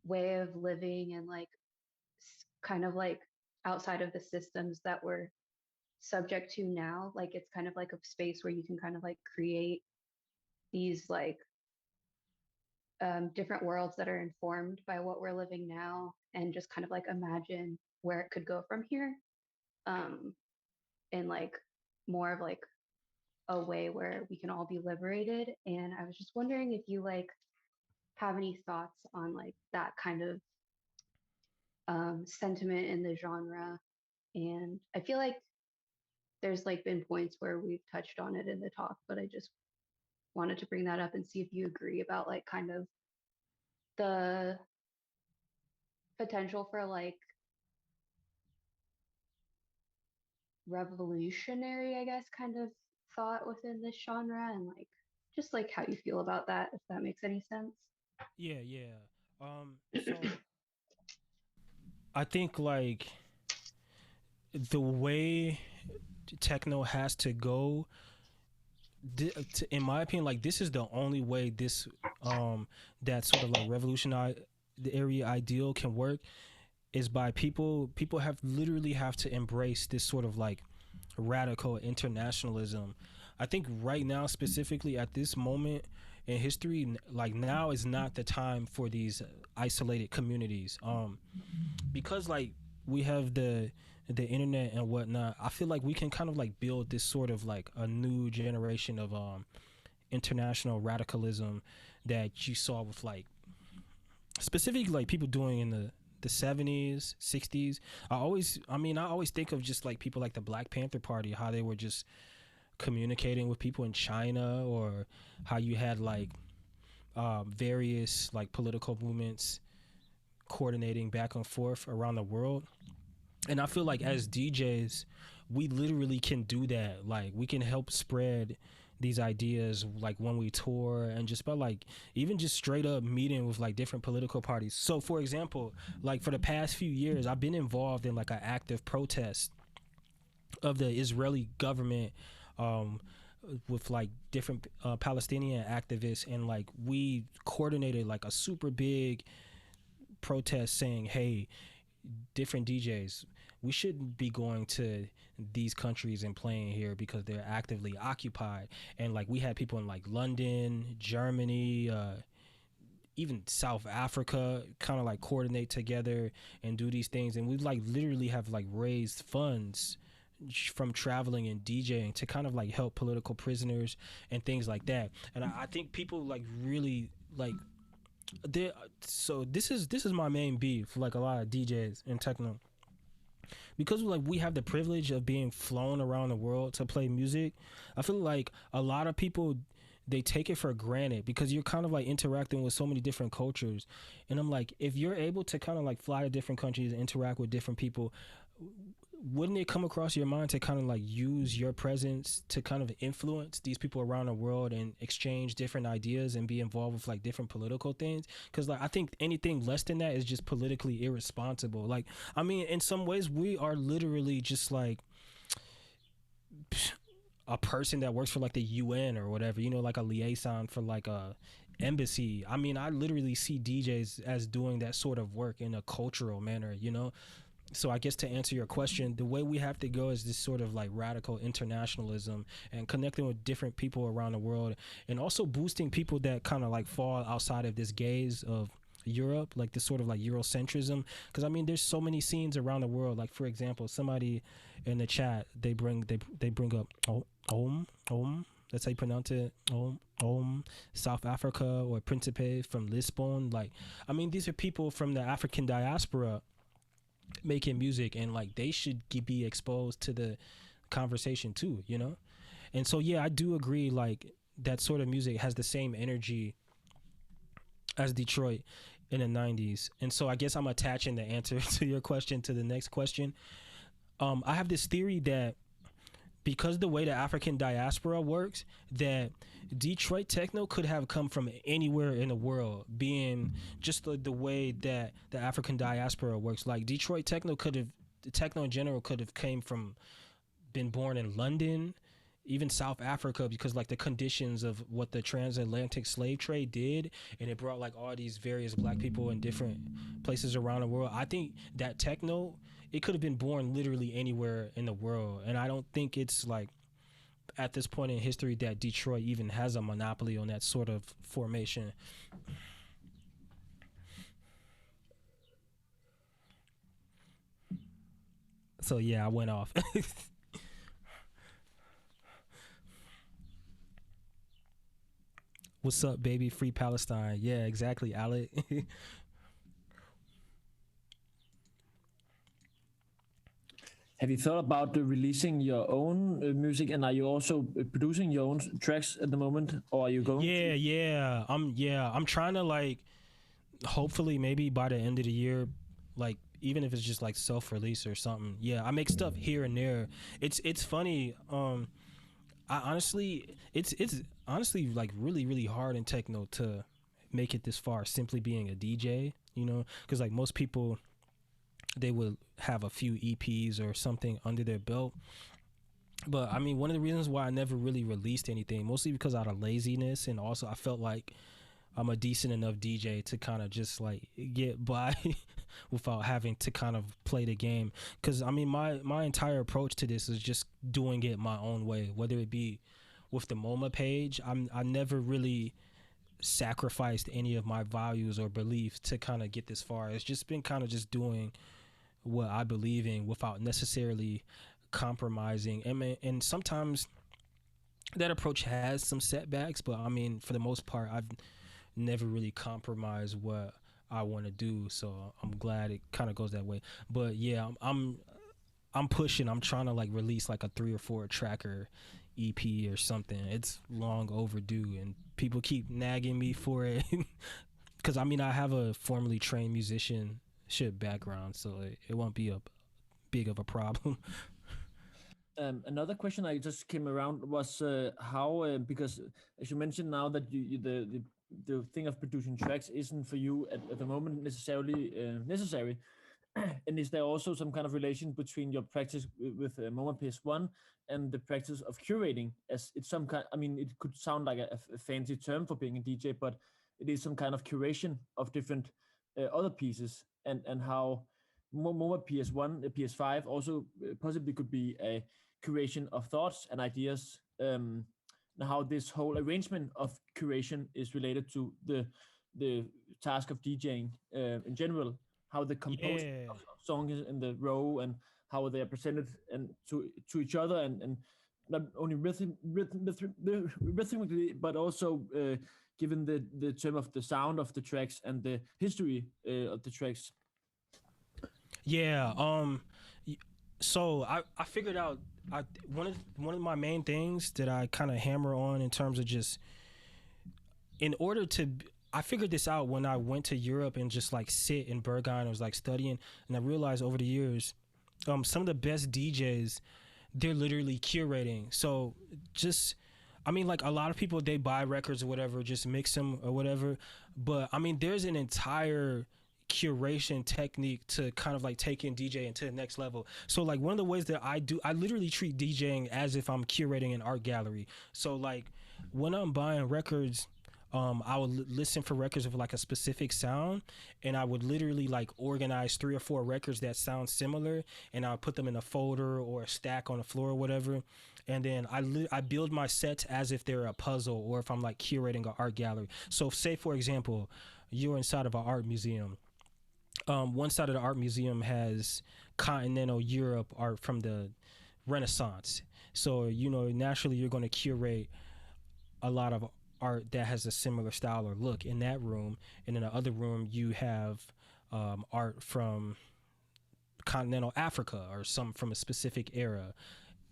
way of living, and like kind of like outside of the systems that we're subject to now. Like it's kind of like a space where you can kind of like create these like different worlds that are informed by what we're living now, and just kind of like imagine where it could go from here, in like more of like a way where we can all be liberated. And I was just wondering if you like have any thoughts on like that kind of sentiment in the genre. And I feel like there's like been points where we've touched on it in the talk, but I just wanted to bring that up and see if you agree about like kind of the potential for like revolutionary, I guess, kind of thought within this genre, and like just like how you feel about that, if that makes any sense. Yeah. So I think like the way techno has to go, in my opinion, like this is the only way this that sort of like revolutionary the area ideal can work, is by people have literally have to embrace this sort of like radical internationalism. I think right now, specifically at this moment in history, like now is not the time for these isolated communities, because like we have the the internet and whatnot, I feel like we can kind of like build this sort of like a new generation of international radicalism that you saw with like specifically like people doing in the 70s, 60s. I always think of just like people like the Black Panther Party, how they were just communicating with people in China, or how you had like various like political movements coordinating back and forth around the world. And I feel like as DJs, we literally can do that. Like we can help spread these ideas like when we tour, and just by like even just straight up meeting with like different political parties. So for example, like for the past few years, I've been involved in like an active protest of the Israeli government with like different Palestinian activists, and like we coordinated like a super big protest saying, hey, different DJs, we shouldn't be going to these countries and playing here because they're actively occupied. And like we had people in like London, Germany, even South Africa kind of like coordinate together and do these things. And we like literally have like raised funds from traveling and DJing to kind of like help political prisoners and things like that. And I think people like really like so this is my main beef for like a lot of DJs in techno, because like we have the privilege of being flown around the world to play music. I feel like a lot of people, they take it for granted because you're kind of like interacting with so many different cultures. And I'm like, if you're able to kind of like fly to different countries and interact with different people, wouldn't it come across your mind to kind of like use your presence to kind of influence these people around the world and exchange different ideas and be involved with like different political things? Because like I think anything less than that is just politically irresponsible. Like, I mean, in some ways we are literally just like a person that works for like the UN or whatever, you know, like a liaison for like a embassy. I mean, I literally see DJs as doing that sort of work in a cultural manner, you know. So I guess to answer your question, the way we have to go is this sort of like radical internationalism and connecting with different people around the world, and also boosting people that kind of like fall outside of this gaze of Europe, like this sort of like Eurocentrism. Because I mean, there's so many scenes around the world. Like for example, somebody in the chat, they bring up Om. That's how you pronounce it. Om, South Africa, or Príncipe from Lisbon. Like, I mean, these are people from the African diaspora making music, and like they should be exposed to the conversation too, you know. And so yeah, I do agree, like that sort of music has the same energy as Detroit in the 90s. And so I guess I'm attaching the answer to your question to the next question. I have this theory that because the way the African diaspora works, that Detroit techno could have come from anywhere in the world, being just the way that the African diaspora works. Like Detroit techno in general could have been born in London, even South Africa, because like the conditions of what the transatlantic slave trade did, and it brought like all these various black people in different places around the world. I think that techno, it could have been born literally anywhere in the world. And I don't think it's like at this point in history that Detroit even has a monopoly on that sort of formation. So yeah, I went off. What's up, baby? Free Palestine. Yeah, exactly, Alek. Have you thought about releasing your own music, and are you also producing your own tracks at the moment, or are you going? Yeah. I'm trying to like, hopefully, maybe by the end of the year, like even if it's just like self-release or something. Yeah, I make stuff here and there. It's funny. It's honestly like really hard in techno to make it this far simply being a DJ, you know, because like most people, they would have a few EPs or something under their belt. But I mean, one of the reasons why I never really released anything, mostly because out of laziness, and also I felt like I'm a decent enough DJ to kind of just like get by without having to kind of play the game. Because I mean, my entire approach to this is just doing it my own way, whether it be with the MoMA page. I never really sacrificed any of my values or beliefs to kind of get this far. It's just been kind of just doing what I believe in without necessarily compromising. And sometimes that approach has some setbacks, but I mean, for the most part, I've never really compromised what I want to do. So I'm glad it kind of goes that way. But yeah, I'm pushing. I'm trying to like release like a 3 or 4 tracker EP or something. It's long overdue, and people keep nagging me for it. Because I mean, I have a formerly trained musicianship background, so it won't be a big of a problem. Another question I just came around was how, because as you mentioned now that the thing of producing tracks isn't for you at the moment necessarily necessary. And is there also some kind of relation between your practice with MOMAPS5 and the practice of curating? As it's some kind, I mean, it could sound like a fancy term for being a DJ, but it is some kind of curation of different other pieces, and how MOMAPS5, PS5 also possibly could be a curation of thoughts and ideas, and how this whole arrangement of curation is related to the task of DJing in general, how the composition of songs in the row and how they are presented and to each other, and not only rhythmically, but also given the term of the sound of the tracks and the history of the tracks. Yeah. So I figured out one of my main things that I kind of hammer on in terms of just in order to. I figured this out when I went to Europe and just like sit in Berghain and was like studying, and I realized over the years, some of the best DJs, they're literally curating. So just, I mean, like a lot of people, they buy records or whatever, just mix them or whatever. But I mean, there's an entire curation technique to kind of like taking DJing to the next level. So like one of the ways that I literally treat DJing as if I'm curating an art gallery. So like when I'm buying records, I would listen for records of like a specific sound, and I would literally like organize 3 or 4 records that sound similar, and I'll put them in a folder or a stack on the floor or whatever. And then I build my sets as if they're a puzzle, or if I'm like curating an art gallery. So say for example, you're inside of an art museum. One side of the art museum has continental Europe art from the Renaissance. So, you know, naturally you're going to curate a lot of art that has a similar style or look in that room. And in the other room, you have art from continental Africa or some from a specific era.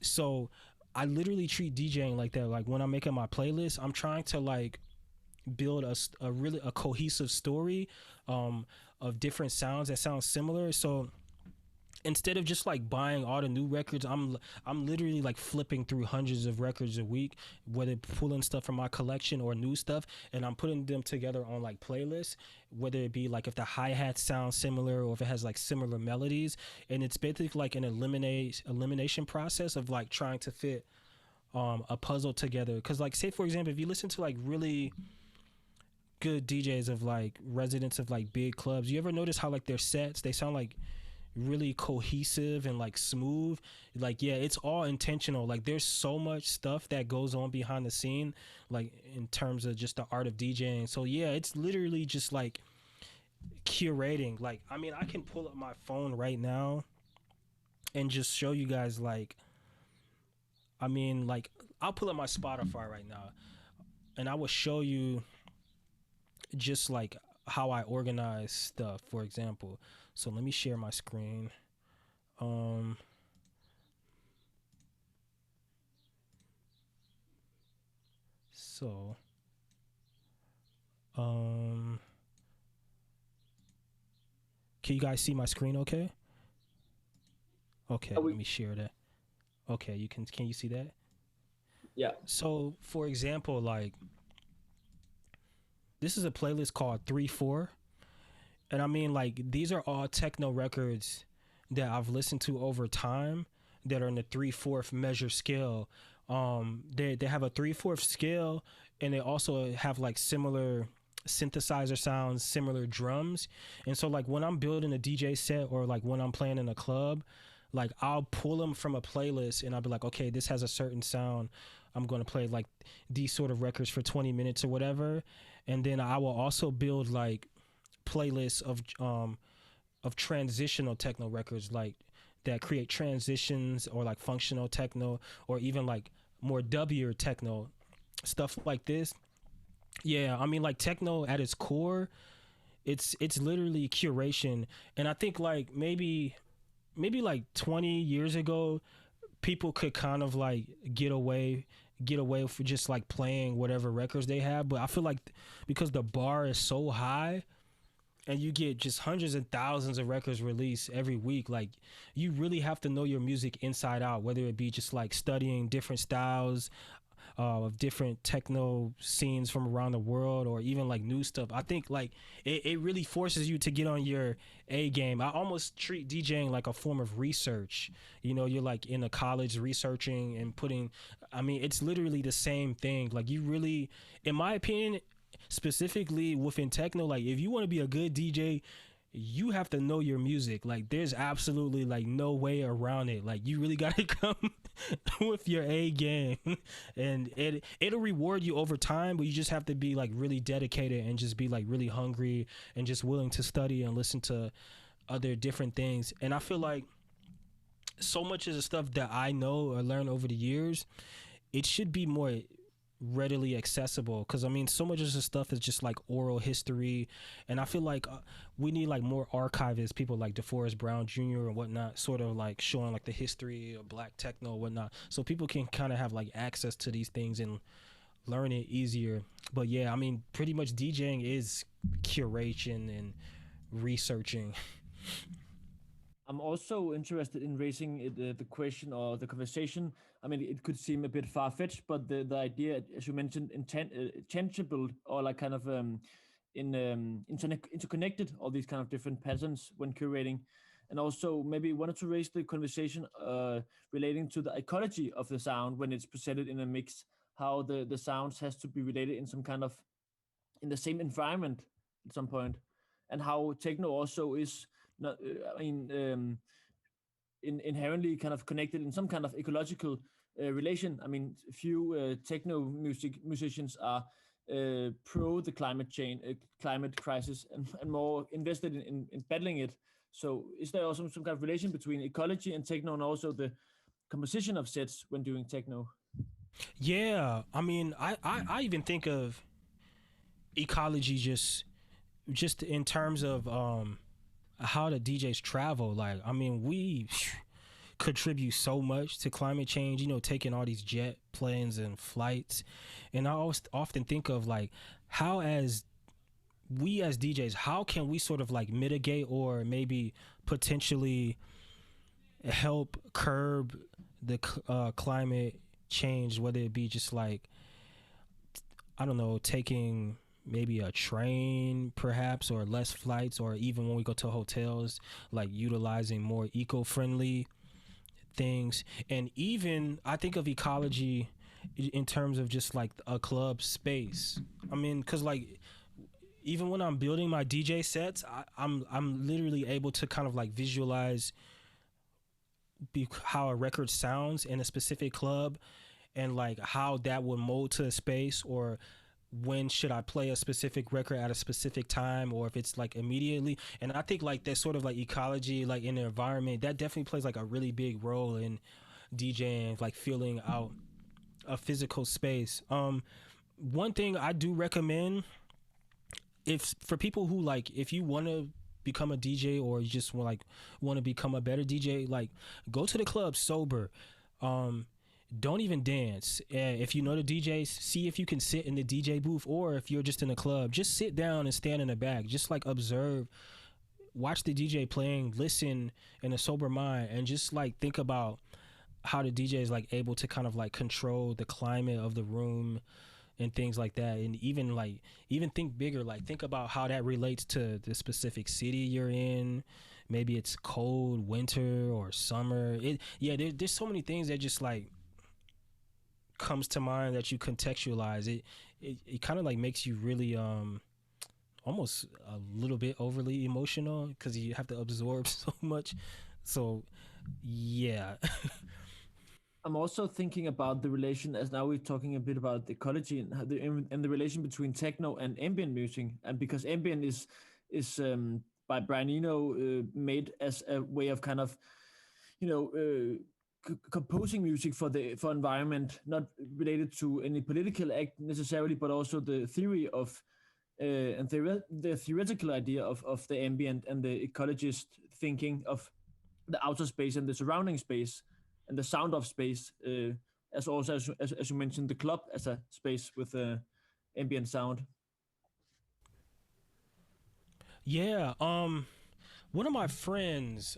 So I literally treat DJing like that. Like when I'm making my playlist, I'm trying to like build a really cohesive story of different sounds that sound similar. So instead of just like buying all the new records, I'm literally like flipping through hundreds of records a week, whether pulling stuff from my collection or new stuff, and I'm putting them together on like playlists, whether it be like if the hi-hats sound similar or if it has like similar melodies. And it's basically like an elimination process of like trying to fit a puzzle together. Because like say for example, if you listen to like really good DJs of like residents of like big clubs, you ever notice how like their sets, they sound like really cohesive and like smooth? Like yeah, it's all intentional. Like there's so much stuff that goes on behind the scene, like in terms of just the art of DJing. So yeah, it's literally just like curating. Like I mean, I can pull up my phone right now and just show you guys like, I mean, like I'll pull up my Spotify right now and I will show you just like how I organize stuff, for example. So let me share my screen. So can you guys see my screen okay? Okay, let me share that. Okay, can you see that? Yeah. So for example, like this is a playlist called 3/4. And I mean, like, these are all techno records that I've listened to over time that are in the 3/4 measure scale. They have a 3/4 scale, and they also have like similar synthesizer sounds, similar drums. And so like when I'm building a DJ set or like when I'm playing in a club, like I'll pull them from a playlist and I'll be like, okay, this has a certain sound. I'm going to play like these sort of records for 20 minutes or whatever. And then I will also build like playlists of of transitional techno records, like that create transitions, or like functional techno, or even like more W techno stuff like this. Yeah, I mean, like techno at its core, it's literally curation. And I think like maybe like 20 years ago, people could kind of like get away for just like playing whatever records they have. But I feel like because the bar is so high and you get just hundreds and thousands of records released every week, like you really have to know your music inside out, whether it be just like studying different styles of different techno scenes from around the world, or even like new stuff. I think like it really forces you to get on your A game. I almost treat DJing like a form of research. You know, you're like in a college researching and putting, I mean, it's literally the same thing. Like you really, in my opinion, specifically within techno, like if you want to be a good DJ, you have to know your music. Like there's absolutely like no way around it. Like you really got to come with your A game, and it'll reward you over time, but you just have to be like really dedicated and just be like really hungry and just willing to study and listen to other different things. And I feel like so much of the stuff that I know or learned over the years, it should be more readily accessible, because I mean so much of the stuff is just like oral history, and I feel like we need like more archivists, people like DeForest Brown Jr. and whatnot, sort of like showing like the history of black techno and whatnot, so people can kind of have like access to these things and learn it easier. But yeah, I mean pretty much DJing is curation and researching. I'm also interested in raising the question or the conversation. I mean, it could seem a bit far-fetched, but the idea, as you mentioned, tangible, or like kind of interconnected, all these kind of different patterns when curating. And also maybe wanted to raise the conversation relating to the ecology of the sound when it's presented in a mix, how the sounds has to be related in some kind of, in the same environment at some point, and how techno also is not, inherently kind of connected in some kind of ecological relation. I mean, few techno musicians are pro the climate change, climate crisis, and more invested in battling it. So, is there also some kind of relation between ecology and techno, and also the composition of sets when doing techno? Yeah, I mean, I even think of ecology just in terms of how the DJs travel. Like, I mean, we contribute so much to climate change, you know, taking all these jet planes and flights. And I always often think of like, how as we as DJs, how can we sort of like mitigate or maybe potentially help curb the climate change, whether it be just like, I don't know, taking maybe a train perhaps, or less flights, or even when we go to hotels, like utilizing more eco-friendly things. And even I think of ecology in terms of just like a club space. I mean, because like even when I'm building my DJ sets, I'm literally able to kind of like visualize how a record sounds in a specific club, and like how that would mold to a space, or when should I play a specific record at a specific time, or if it's like immediately. And I think like that sort of like ecology, like in the environment, that definitely plays like a really big role in DJing, like feeling out a physical space. One thing I do recommend, if for people who like, if you want to become a DJ, or you just want to become a better DJ, like go to the club sober. Don't even dance. If you know the DJs, see if you can sit in the DJ booth, or if you're just in a club, just sit down and stand in the back. Just like observe, watch the DJ playing, listen in a sober mind, and just like think about how the DJ is like able to kind of like control the climate of the room and things like that. And even think bigger, like think about how that relates to the specific city you're in. Maybe it's cold winter or summer. There's so many things that just like comes to mind that you contextualize. It kind of like makes you really almost a little bit overly emotional, because you have to absorb so much. So yeah. I'm also thinking about the relation, as now we're talking a bit about the ecology and how the relation between techno and ambient music, and because ambient is by Brian Eno made as a way of kind of, composing music for environment, not related to any political act necessarily, but also the theory of and the theoretical idea of the ambient and the ecologist thinking of the outer space and the surrounding space and the sound of space, as also as you mentioned, the club as a space with ambient sound. Yeah, one of my friends,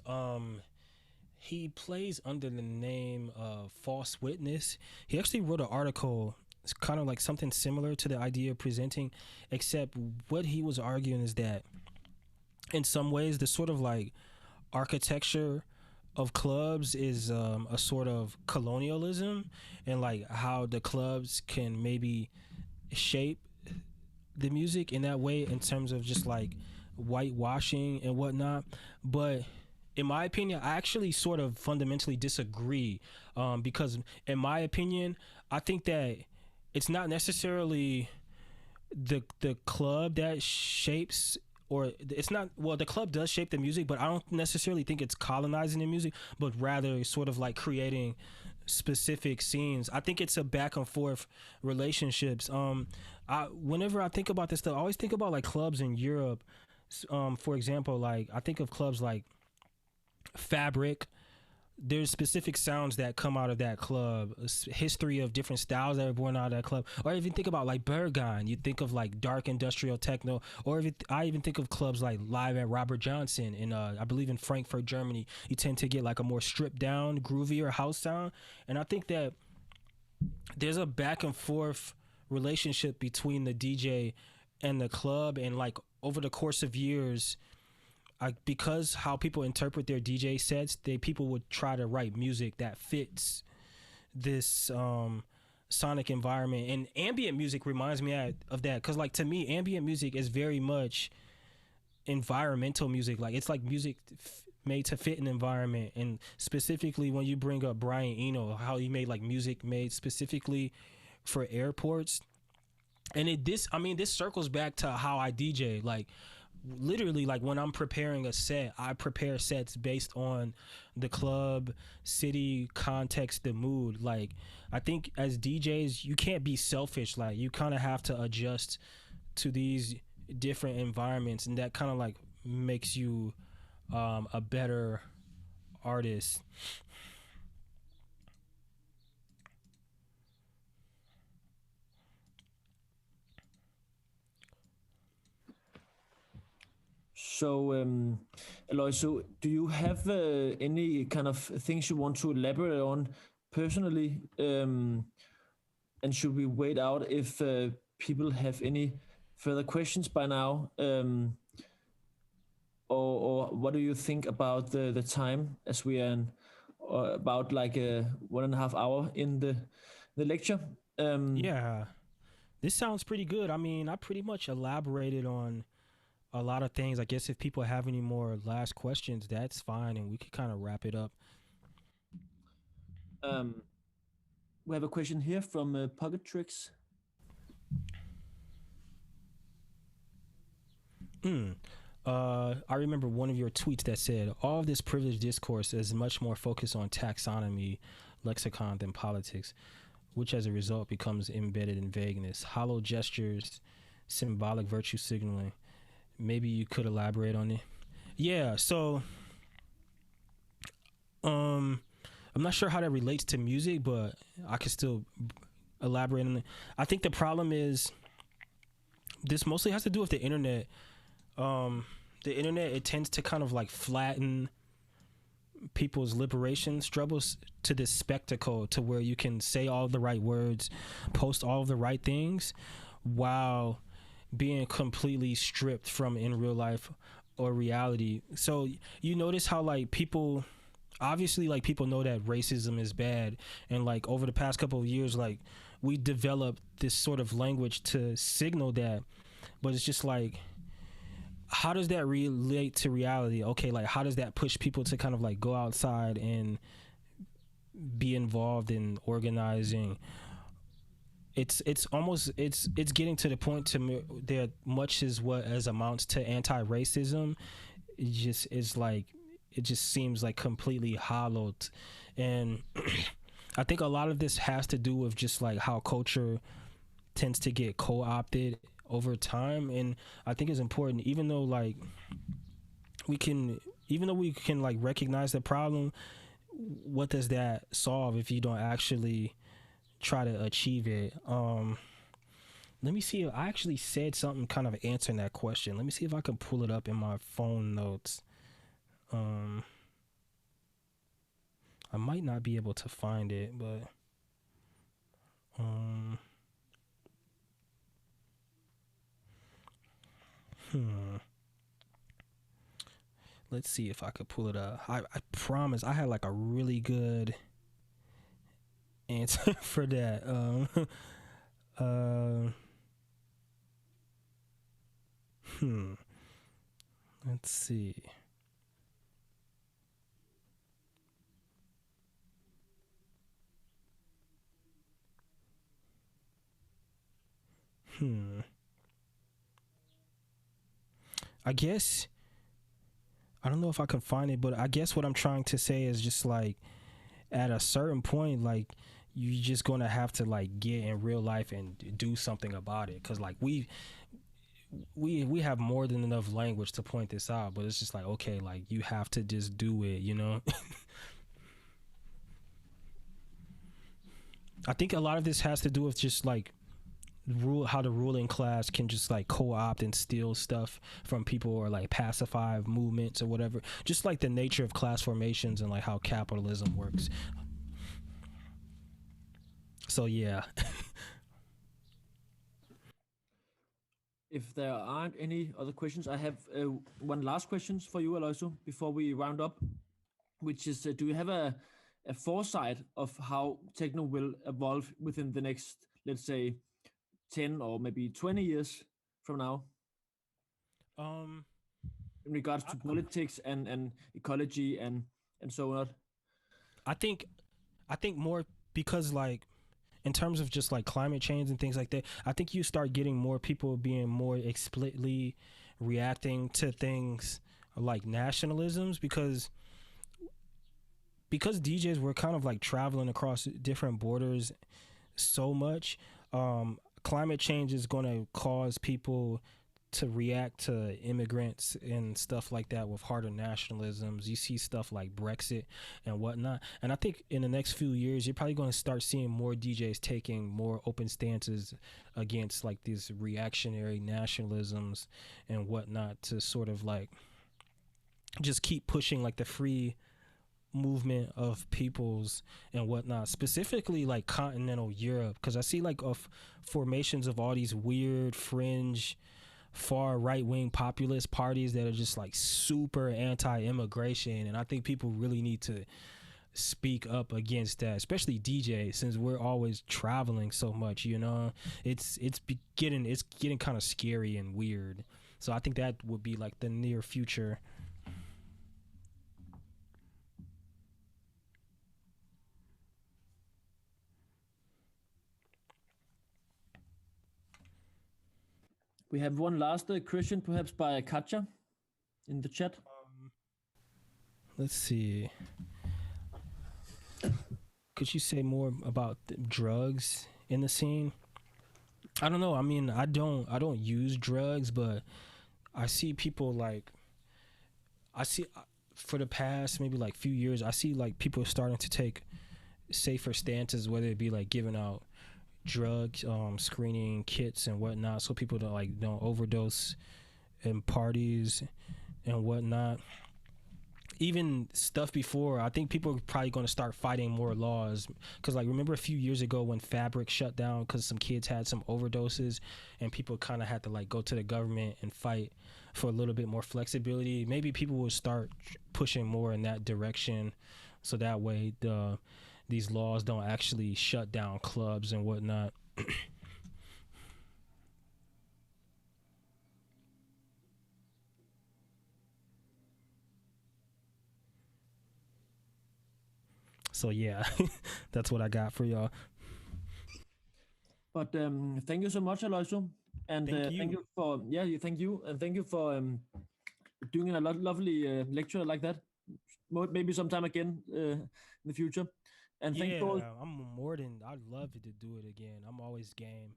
he plays under the name of False Witness. He actually wrote an article. It's kind of like something similar to the idea of presenting, except what he was arguing is that in some ways the sort of like architecture of clubs is a sort of colonialism, and like how the clubs can maybe shape the music in that way in terms of just like whitewashing and whatnot. But in my opinion, I actually sort of fundamentally disagree, because in my opinion, I think that it's not necessarily the club that shapes, or it's not, well, the club does shape the music, but I don't necessarily think it's colonizing the music, but rather sort of like creating specific scenes. I think it's a back and forth relationships. Whenever I think about this stuff, I always think about like clubs in Europe. For example, like I think of clubs like Fabric. There's specific sounds that come out of that club, history of different styles that are born out of that club. Or even think about like Berghain, you think of like dark industrial techno. Or I even think of clubs like Live at Robert Johnson in I believe in Frankfurt, Germany. You tend to get like a more stripped down, groovier house sound. And I think that there's a back and forth relationship between the DJ and the club, and like over the course of years, because how people interpret their DJ sets, people would try to write music that fits this sonic environment. And ambient music reminds me of that, because like to me, ambient music is very much environmental music. Like it's like music made to fit an environment. And specifically when you bring up Brian Eno, how he made like music made specifically for airports, and this circles back to how I DJ. Like literally, like when I'm preparing a set, I prepare sets based on the club, city, context, the mood. Like I think as DJs, you can't be selfish. Like you kind of have to adjust to these different environments, and that kind of like makes you a better artist. So, Eloy, so do you have any kind of things you want to elaborate on personally? And should we wait out if people have any further questions by now? Or what do you think about the time, as we are about like 1.5 hours in the lecture? Yeah, this sounds pretty good. I mean, I pretty much elaborated on a lot of things. I guess if people have any more last questions, that's fine, and we could kind of wrap it up. We have a question here from Pocket Tricks. I remember one of your tweets that said, all of this privileged discourse is much more focused on taxonomy, lexicon than politics, which as a result becomes embedded in vagueness, hollow gestures, symbolic virtue signaling. Maybe you could elaborate on it. Yeah, so I'm not sure how that relates to music, but I can still elaborate on it. I think the problem is this mostly has to do with the internet. The internet, it tends to kind of like flatten people's liberation struggles to this spectacle, to where you can say all the right words, post all of the right things, while being completely stripped from in real life or reality. So you notice how like people, obviously like people know that racism is bad, and like over the past couple of years, like we developed this sort of language to signal that, but it's just like, how does that relate to reality? Okay, like how does that push people to kind of like go outside and be involved in organizing? It's getting to the point to that much as amounts to anti-racism it just is like, it just seems like completely hollowed. And I think a lot of this has to do with just like how culture tends to get co-opted over time. And I think it's important, even though we can like recognize the problem, what does that solve if you don't actually try to achieve it? Let me see if I actually said something kind of answering that question. Let me see if I can pull it up in my phone notes. I might not be able to find it, but let's see if I could pull it up. I promise I had like a really good answer for that. Let's see. I guess I don't know if I can find it, but I guess what I'm trying to say is just like at a certain point, like you're just gonna have to like get in real life and do something about it, because like we have more than enough language to point this out, but it's just like, okay, like you have to just do it, you know. I think a lot of this has to do with just like how the ruling class can just like co-opt and steal stuff from people, or like pacify movements or whatever, just like the nature of class formations and like how capitalism works. So yeah. If there aren't any other questions, I have one last question for you, Aloyso, before we round up, which is, do you have a foresight of how techno will evolve within the next, let's say, 10 or maybe 20 years from now? In regards to politics and ecology and so on. I think more, because like in terms of just like climate change and things like that, I think you start getting more people being more explicitly reacting to things like nationalisms, because DJs were kind of like traveling across different borders so much. Climate change is going to cause people to react to immigrants and stuff like that with harder nationalisms. You see stuff like Brexit and whatnot. And I think in the next few years, you're probably going to start seeing more DJs taking more open stances against like these reactionary nationalisms and whatnot, to sort of like just keep pushing like the free movement of peoples and whatnot, specifically like continental Europe, because I see like of formations of all these weird fringe far right-wing populist parties that are just like super anti-immigration, and I think people really need to speak up against that, especially DJs, since we're always traveling so much, you know. It's getting kind of scary and weird, so I think that would be like the near future. We have one last question, perhaps by Katja, in the chat. Let's see. Could you say more about the drugs in the scene? I don't know. I mean, I don't use drugs, but I see people like, for the past maybe like few years, I see like people starting to take safer stances, whether it be like giving out drug screening kits and whatnot, so people don't overdose in parties and whatnot. Even stuff before, I think people are probably going to start fighting more laws, because like remember a few years ago when Fabric shut down because some kids had some overdoses, and people kind of had to like go to the government and fight for a little bit more flexibility. Maybe people will start pushing more in that direction, so that way these laws don't actually shut down clubs and whatnot. So yeah, that's what I got for y'all. But thank you so much, Aloyso, and Thank you. thank you for thank you, and thank you for doing a lovely lecture like that. Maybe sometime again in the future. And thank you all. I'd love to do it again. I'm always game.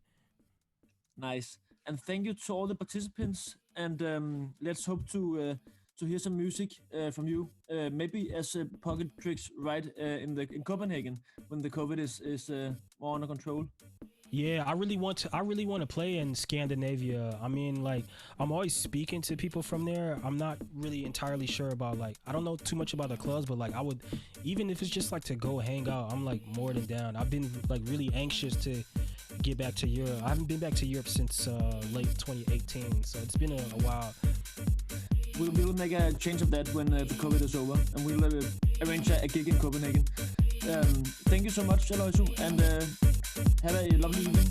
Nice. And thank you to all the participants. And let's hope to hear some music from you. Maybe as Pocket Tricks right in Copenhagen when the COVID is more under control. Yeah, I really want to play in Scandinavia. I mean, like, I'm always speaking to people from there. I'm not really entirely sure about, like, I don't know too much about the clubs, but like I would, even if it's just like to go hang out, I'm like more than down. I've been like really anxious to get back to Europe. I haven't been back to Europe since late 2018, so it's been a while. We'll make a change of that when the COVID is over, and we'll arrange a gig in Copenhagen. Thank you so much, Aloysius, and have a lovely evening.